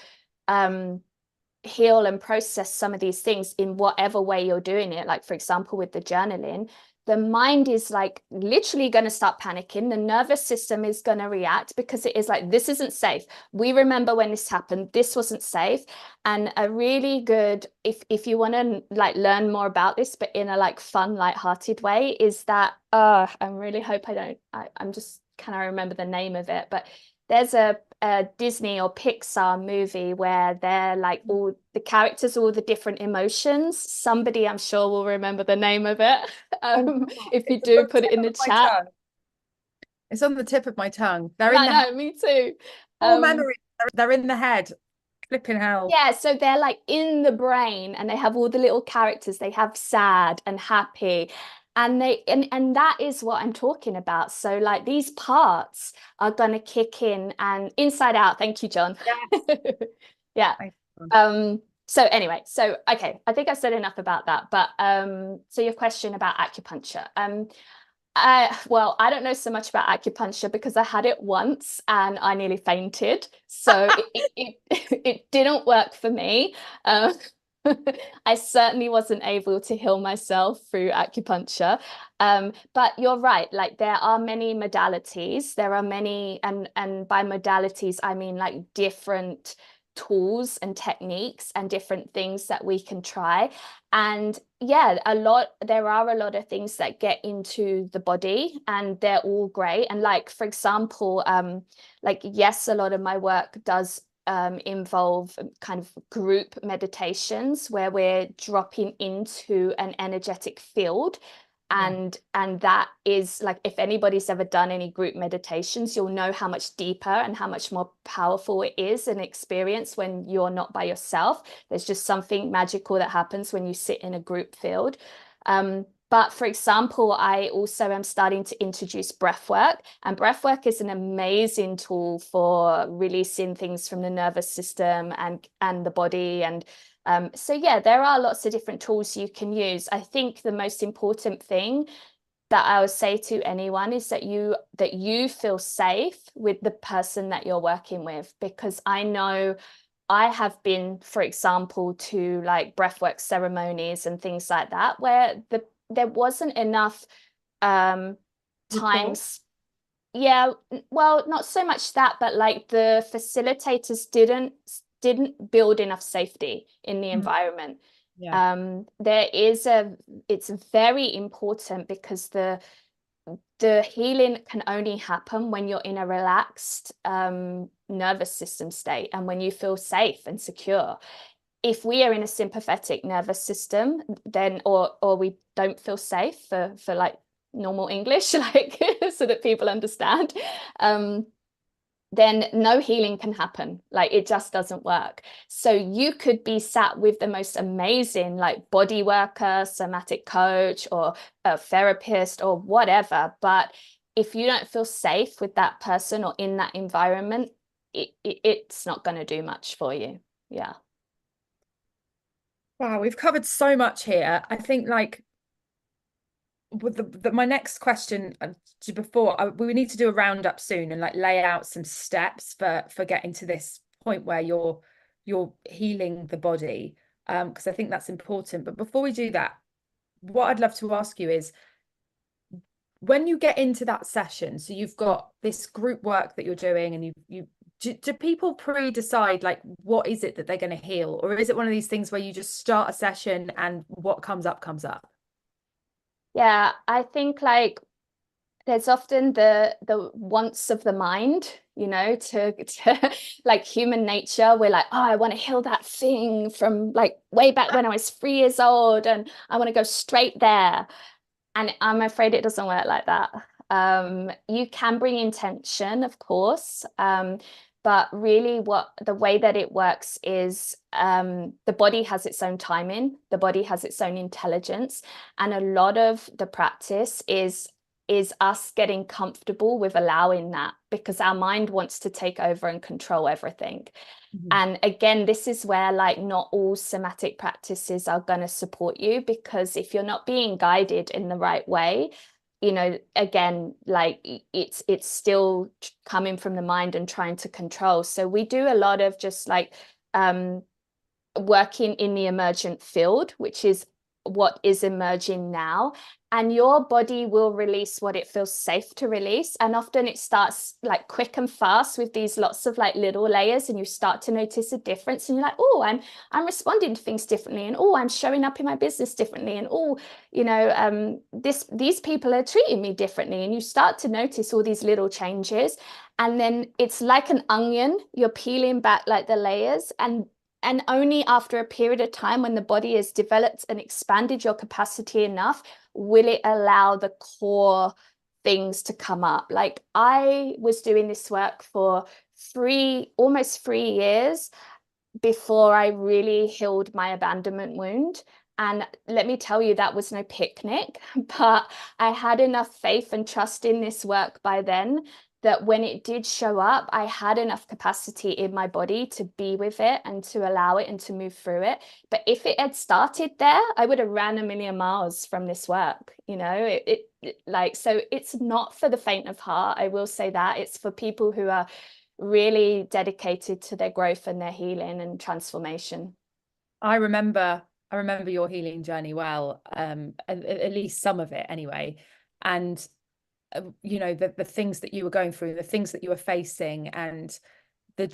heal and process some of these things in whatever way you're doing it, like for example with the journaling, the mind is like literally going to start panicking. The nervous system is going to react because it is like, this isn't safe. We remember when this happened, this wasn't safe. And a really good, if you want to like learn more about this, but in a like fun, lighthearted way, is that I really hope I'm just, can I remember the name of it? But there's a Disney or Pixar movie where they're like all the characters, all the different emotions. Somebody I'm sure will remember the name of it. If you do, put it in the chat. It's on the tip of my tongue. They're Yeah, in the I know, me too. whole memory. They're in the head. Flipping hell. Yeah, so they're like in the brain and they have all the little characters. They have sad and happy. And that is what I'm talking about. So like these parts are gonna kick in and inside out. Thank you, John. Yes. Yeah. Thank you. So anyway, so okay, I think I've said enough about that. But so your question about acupuncture. Well, I don't know so much about acupuncture because I had it once and I nearly fainted. So it didn't work for me. Um, I certainly wasn't able to heal myself through acupuncture. But you're right, like there are many modalities. There are many, and by modalities, I mean like different tools and techniques and different things that we can try. And yeah, there are a lot of things that get into the body and they're all great. And like, for example, like, yes, a lot of my work does involve kind of group meditations where we're dropping into an energetic field. And that is like, if anybody's ever done any group meditations, you'll know how much deeper and how much more powerful it is an experience when you're not by yourself. There's just something magical that happens when you sit in a group field. But for example, I also am starting to introduce breath work, and breath work is an amazing tool for releasing things from the nervous system and the body. And so yeah, there are lots of different tools you can use. I think the most important thing that I would say to anyone is that you feel safe with the person that you're working with, because I know I have been, for example, to like breathwork ceremonies and things like that, where there wasn't enough times. Yeah, well, not so much that, but like the facilitators didn't build enough safety in the environment. Yeah. It's very important because the healing can only happen when you're in a relaxed nervous system state and when you feel safe and secure. If we are in a sympathetic nervous system, then or we don't feel safe for like normal English, like so that people understand, then no healing can happen. Like it just doesn't work. So you could be sat with the most amazing like body worker, somatic coach, or a therapist or whatever, but if you don't feel safe with that person or in that environment, it's not going to do much for you. Yeah. Wow, we've covered so much here. I think like with my next question we need to do a roundup soon and like lay out some steps for getting to this point where you're healing the body, because I think that's important. But before we do that, what I'd love to ask you is, when you get into that session, so you've got this group work that you're doing and do people pre-decide like what is it that they're going to heal, or is it one of these things where you just start a session and what comes up comes up? Yeah, I think like there's often the wants of the mind, you know, to like human nature. We're like, oh, I want to heal that thing from like way back when I was 3 years old, and I want to go straight there. And I'm afraid it doesn't work like that. You can bring intention, of course, but really the way that it works is the body has its own timing, the body has its own intelligence, and a lot of the practice is us getting comfortable with allowing that, because our mind wants to take over and control everything. And again, this is where like not all somatic practices are going to support you, because if you're not being guided in the right way, you know, again, like it's still coming from the mind and trying to control. So we do a lot of just like working in the emergent field, which is what is emerging now, and your body will release what it feels safe to release. And often it starts like quick and fast with these lots of like little layers, and you start to notice a difference, and you're like, oh, I'm responding to things differently, and oh, I'm showing up in my business differently, and oh, you know, these people are treating me differently, and you start to notice all these little changes. And then it's like an onion, you're peeling back like the layers, and only after a period of time, when the body has developed and expanded your capacity enough, will it allow the core things to come up. Like I was doing this work for almost 3 years before I really healed my abandonment wound. And let me tell you, that was no picnic, but I had enough faith and trust in this work by then that when it did show up, I had enough capacity in my body to be with it and to allow it and to move through it. But if it had started there, I would have ran a million miles from this work, you know, so it's not for the faint of heart. I will say that. It's for people who are really dedicated to their growth and their healing and transformation. I remember your healing journey well, at least some of it anyway. And you know, the things that you were going through, the things that you were facing, and the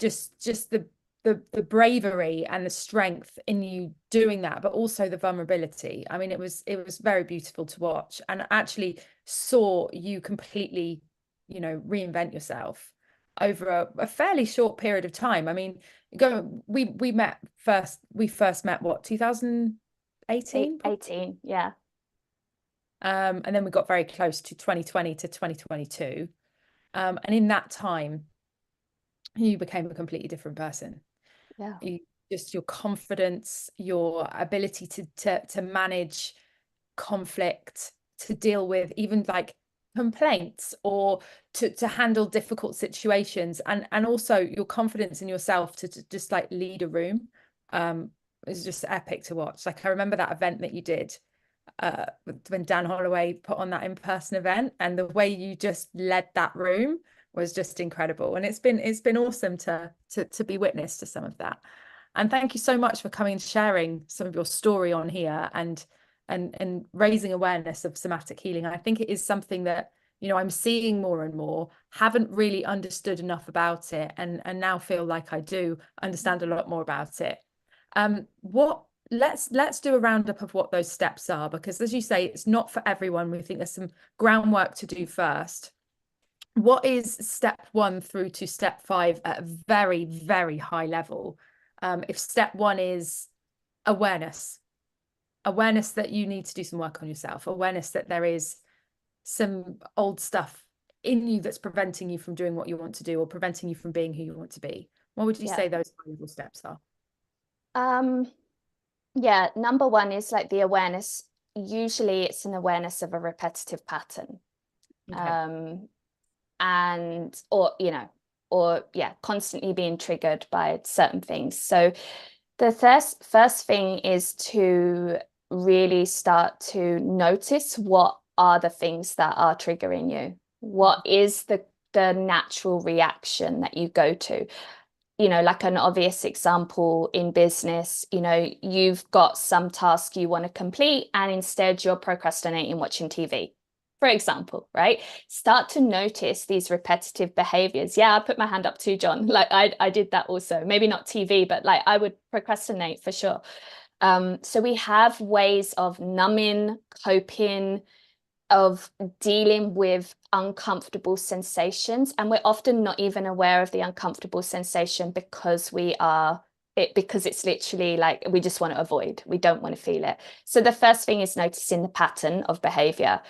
the bravery and the strength in you doing that, but also the vulnerability. I mean, it was very beautiful to watch, and actually saw you completely, you know, reinvent yourself over a fairly short period of time. I mean, we first met what, 2018? 18, yeah. And then we got very close to 2020 to 2022. And in that time, you became a completely different person. Yeah. Just your confidence, your ability to manage conflict, to deal with even like complaints, or to handle difficult situations, and also your confidence in yourself to just like lead a room. It's just epic to watch. Like I remember that event that you did when Dan Holloway put on that in-person event, and the way you just led that room was just incredible. And it's been awesome to be witness to some of that. And thank you so much for coming and sharing some of your story on here, and raising awareness of somatic healing. I think it is something that, you know, I'm seeing more and more, haven't really understood enough about it, and now feel like I do understand a lot more about it. Let's do a roundup of what those steps are, because as you say, it's not for everyone. We think there's some groundwork to do first. What is step 1 through to step 5 at a very, very high level? If step 1 is awareness that you need to do some work on yourself, awareness that there is some old stuff in you that's preventing you from doing what you want to do, or preventing you from being who you want to be, what would you say those high-level steps are? Yeah, number 1 is like the awareness. Usually it's an awareness of a repetitive pattern. Okay. Constantly being triggered by certain things. So the first thing is to really start to notice what are the things that are triggering you. What is the natural reaction that you go to? You know, like an obvious example in business, you know, you've got some task you want to complete, and instead you're procrastinating watching TV, for example, right? Start to notice these repetitive behaviors. Yeah, I put my hand up too, John. Like I did that also. Maybe not TV, but like I would procrastinate for sure. So we have ways of numbing, coping, of dealing with uncomfortable sensations, and we're often not even aware of the uncomfortable sensation because it's literally like we just want to avoid, we don't want to feel it. So the first thing is noticing the pattern of behavior.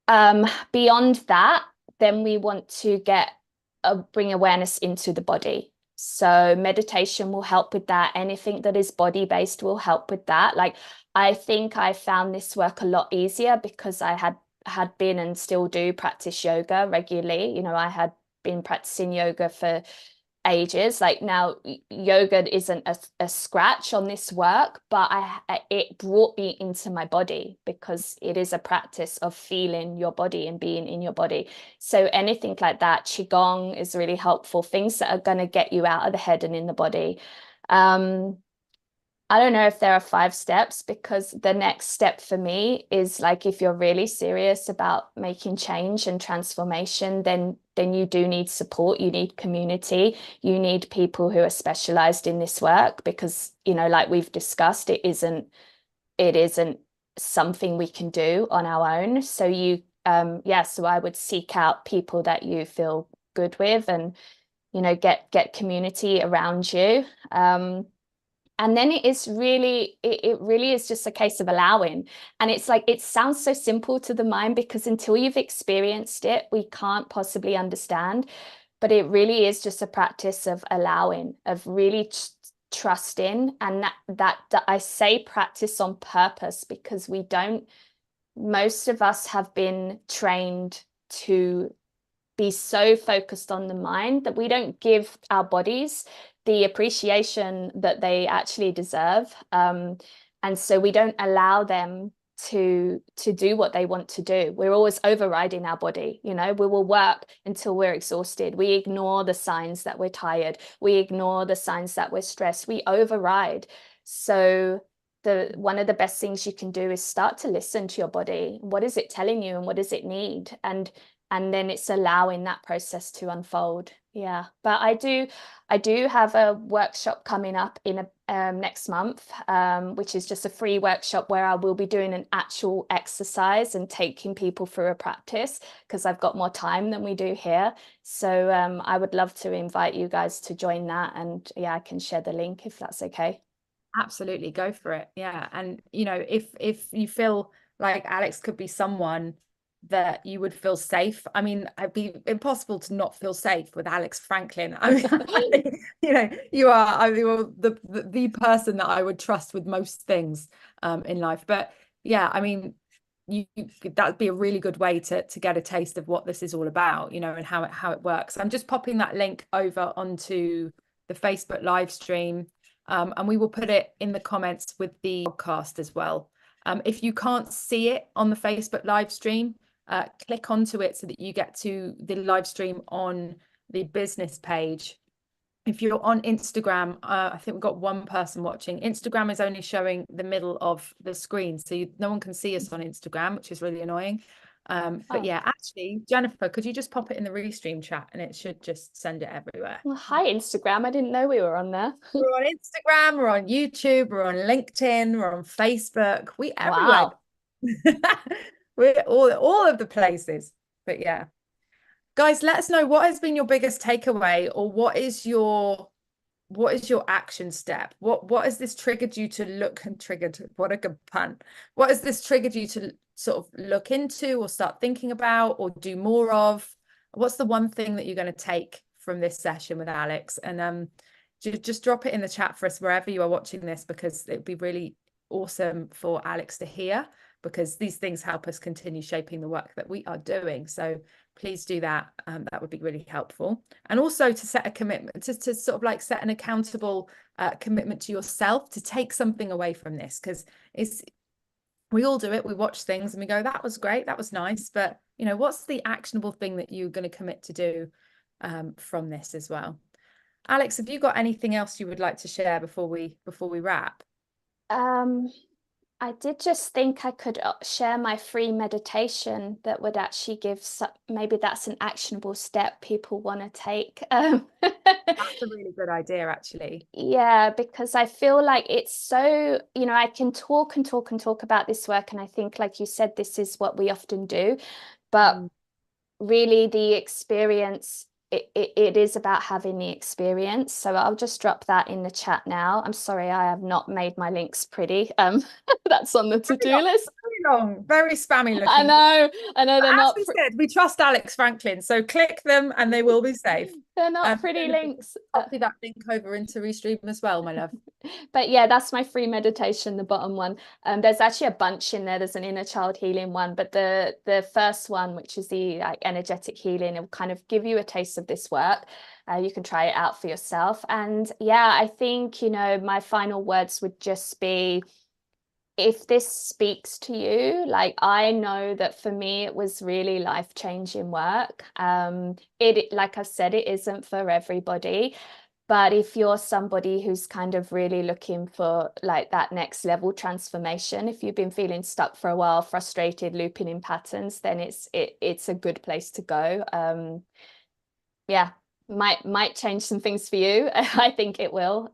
Beyond that, then we want to bring awareness into the body. So meditation will help with that. Anything that is body-based will help with that. Like I think I found this work a lot easier because I had been and still do practice yoga regularly. You know, I had been practicing yoga for ages. Like now yoga isn't a scratch on this work, but it brought me into my body because it is a practice of feeling your body and being in your body. So anything like that, qigong is really helpful, things that are going to get you out of the head and in the body. I don't know if there are 5 steps, because the next step for me is like, if you're really serious about making change and transformation, then you do need support. You need community. You need people who are specialized in this work, because, you know, like we've discussed, it isn't something we can do on our own. So so I would seek out people that you feel good with, and, you know, get community around you. And then it really is just a case of allowing. And it's like, it sounds so simple to the mind, because until you've experienced it, we can't possibly understand. But it really is just a practice of allowing, of really trusting. And that I say practice on purpose, because most of us have been trained to be so focused on the mind that we don't give our bodies the appreciation that they actually deserve. And so we don't allow them to do what they want to do. We're always overriding our body. We will work until we're exhausted. We ignore the signs that we're tired. We ignore the signs that we're stressed. We override. So one of the best things you can do is start to listen to your body. What is it telling you, and what does it need? And then it's allowing that process to unfold. Yeah, but I do have a workshop coming up in next month, which is just a free workshop where I will be doing an actual exercise and taking people through a practice, because I've got more time than we do here. So I would love to invite you guys to join that, and yeah, I can share the link if that's okay. Absolutely, go for it. Yeah. And if you feel like Alex could be someone that you would feel safe, I mean, it'd be impossible to not feel safe with Alex Franklin. I mean, you are the person that I would trust with most things in life. But yeah, I mean, that'd be a really good way to get a taste of what this is all about, and how it works. I'm just popping that link over onto the Facebook live stream. And we will put it in the comments with the podcast as well. If you can't see it on the Facebook live stream, click onto it so that you get to the live stream on the business page. If you're on Instagram, I think we've got one person watching. Instagram is only showing the middle of the screen, so no one can see us on Instagram, which is really annoying. But yeah, actually, Jennifer, could you just pop it in the restream chat, and it should just send it everywhere. Well, hi, Instagram. I didn't know we were on there. We're on Instagram, we're on YouTube, we're on LinkedIn, we're on Facebook. We everywhere. Wow. We're all of the places. But yeah, guys, let us know what has been your biggest takeaway, or what is your action step? What has this triggered you to look and triggered? What a good pun. What has this triggered you to sort of look into, or start thinking about, or do more of? What's the one thing that you're going to take from this session with Alex? And just drop it in the chat for us wherever you are watching this, because it'd be really awesome for Alex to hear, because these things help us continue shaping the work that we are doing. So please do that. That would be really helpful. And also to set a commitment, to sort of like set an accountable commitment to yourself to take something away from this, because we all do it. We watch things and we go, that was great, that was nice, but what's the actionable thing that you're going to commit to do from this as well? Alex, have you got anything else you would like to share before we wrap? I did just think I could share my free meditation that would actually give maybe that's an actionable step people want to take. That's a really good idea, actually. Yeah, because I feel like it's so, I can talk and talk and talk about this work, and I think, like you said, this is what we often do, but really the experience, it is about having the experience. So I'll just drop that in the chat now. I'm sorry, I have not made my links pretty. That's on the to-do list. Very long, very spammy looking. I know they're not. As we said, we trust Alex Franklin, so click them and they will be safe. They're not pretty links. Copy that link over into Restream as well, my love. But yeah, that's my free meditation, the bottom one. There's actually a bunch in there. There's an inner child healing one, but the first one, which is the like energetic healing, it will kind of give you a taste of this work. You can try it out for yourself. And yeah, I think, my final words would just be, if this speaks to you, like, I know that for me it was really life-changing work. It, like I said, it isn't for everybody, but if you're somebody who's kind of really looking for like that next level transformation, if you've been feeling stuck for a while, frustrated, looping in patterns, then it's a good place to go. Yeah, might change some things for you. I think it will.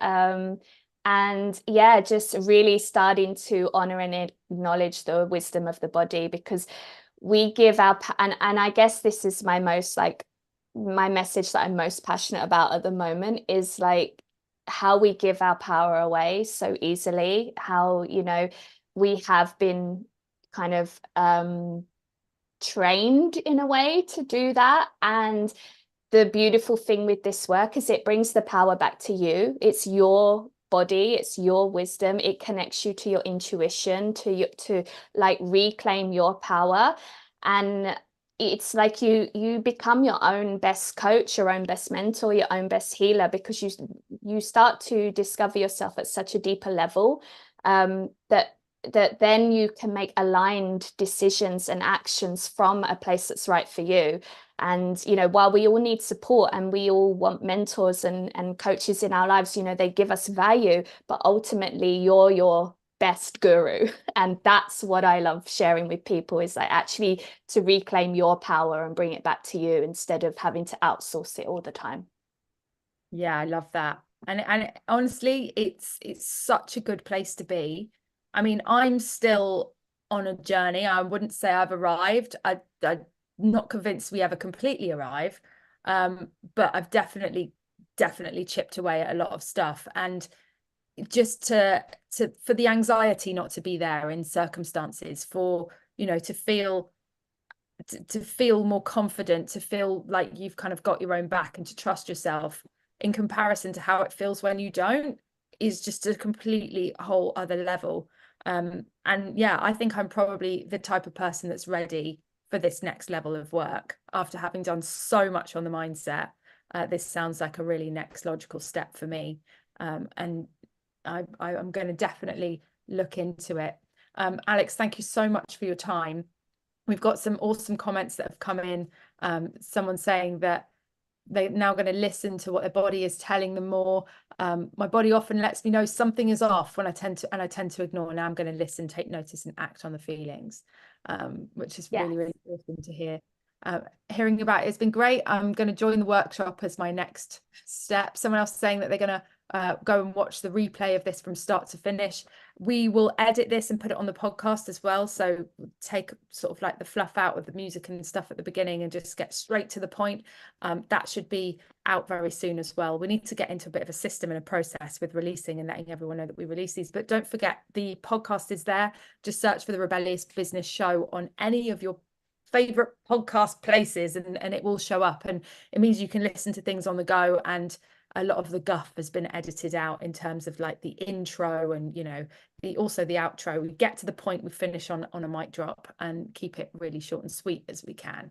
And yeah, just really starting to honor and acknowledge the wisdom of the body, because we give and I guess this is my message that I'm most passionate about at the moment, is like how we give our power away so easily, how, we have been kind of trained in a way to do that. And the beautiful thing with this work is it brings the power back to you. It's your body, it's your wisdom. It connects you to your intuition, to like reclaim your power. And it's like you become your own best coach, your own best mentor, your own best healer, because you start to discover yourself at such a deeper level, that then you can make aligned decisions and actions from a place that's right for you. And, while we all need support and we all want mentors and coaches in our lives, they give us value, but ultimately you're your best guru. And that's what I love sharing with people, is like actually to reclaim your power and bring it back to you instead of having to outsource it all the time. Yeah, I love that. And honestly, it's such a good place to be. I mean, I'm still on a journey. I wouldn't say I've arrived. I'm not convinced we ever completely arrive. But I've definitely chipped away at a lot of stuff. And just for the anxiety not to be there in circumstances, for, to feel more confident, to feel like you've kind of got your own back, and to trust yourself in comparison to how it feels when you don't, is just a completely whole other level. And yeah, I think I'm probably the type of person that's ready for this next level of work after having done so much on the mindset. This sounds like a really next logical step for me. And I'm going to definitely look into it. Alex, thank you so much for your time. We've got some awesome comments that have come in. Someone saying that they're now going to listen to what their body is telling them more. My body often lets me know something is off when I tend to ignore. Now I'm going to listen, take notice, and act on the feelings, which is really, really awesome to hear. Hearing about it has been great. I'm going to join the workshop as my next step. Someone else saying that they're going to go and watch the replay of this from start to finish. We will edit this and put it on the podcast as well, so take sort of like the fluff out with the music and stuff at the beginning and just get straight to the point. That should be out very soon as well. We need to get into a bit of a system and a process with releasing and letting everyone know that we release these. But don't forget, the podcast is there. Just search for the Rebellious Business Show on any of your favorite podcast places, and it will show up. And it means you can listen to things on the go, and a lot of the guff has been edited out in terms of like the intro and also the outro. We get to the point, we finish on a mic drop, and keep it really short and sweet as we can.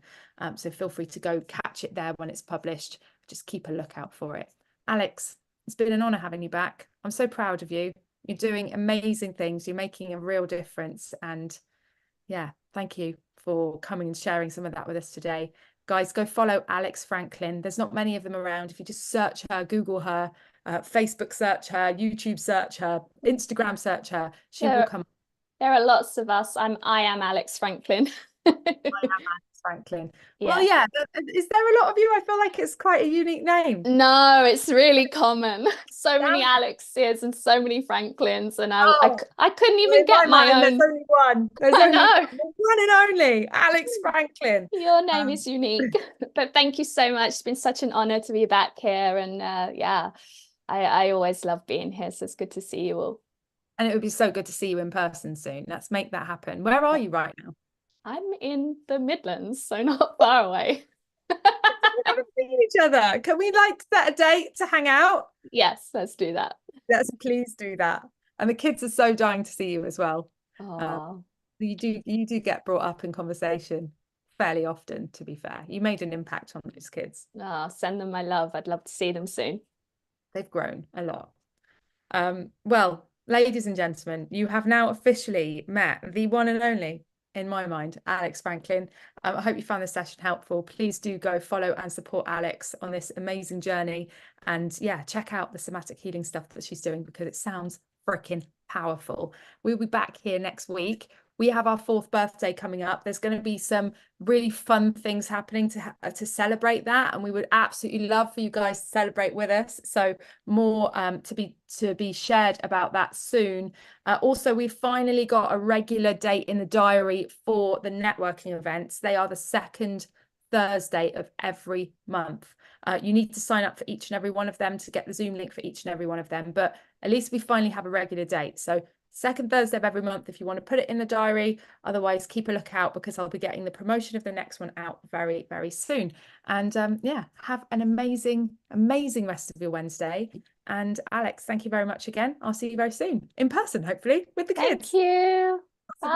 So feel free to go catch it there when it's published. Just keep a lookout for it. Alex, it's been an honor having you back. I'm so proud of you. You're doing amazing things. You're making a real difference. And yeah, thank you for coming and sharing some of that with us today. Guys, go follow Alex Franklin. There's not many of them around. If you just search her, Google her, Facebook search her, YouTube search her, Instagram search her, she will come. There are lots of us. I am Alex Franklin. I am Alex Franklin. Yeah. Well, yeah. Is there a lot of you? I feel like it's quite a unique name. No, it's really common. So many Alexes and so many Franklins, and I couldn't even get my own. There's only one. There's I only know. one and only Alex Franklin. Your name is unique. But thank you so much. It's been such an honor to be back here, and yeah, I always love being here. So it's good to see you all. And it would be so good to see you in person soon. Let's make that happen. Where are you right now? I'm in the Midlands, so not far away. We haven't seen each other. Can we like set a date to hang out? Yes, let's do that. Let's please do that. And the kids are so dying to see you as well. You do get brought up in conversation fairly often, to be fair. You made an impact on those kids. Send them my love. I'd love to see them soon. They've grown a lot. Well, ladies and gentlemen, you have now officially met the one and only, in my mind, Alex Franklin. I hope you found this session helpful. Please do go follow and support Alex on this amazing journey. And yeah, check out the somatic healing stuff that she's doing, because it sounds freaking powerful. We'll be back here next week. We have our 4th birthday coming up. There's going to be some really fun things happening to celebrate that, and we would absolutely love for you guys to celebrate with us. So more to be shared about that soon. Also, we've finally got a regular date in the diary for the networking events. They are the 2nd Thursday of every month. You need to sign up for each and every one of them to get the Zoom link for each and every one of them, but at least we finally have a regular date. So second Thursday of every month, if you want to put it in the diary. Otherwise, keep a lookout, because I'll be getting the promotion of the next one out very, very soon. And yeah, have an amazing, amazing rest of your Wednesday. And Alex, thank you very much again. I'll see you very soon in person, hopefully, with the kids. Thank you. Bye.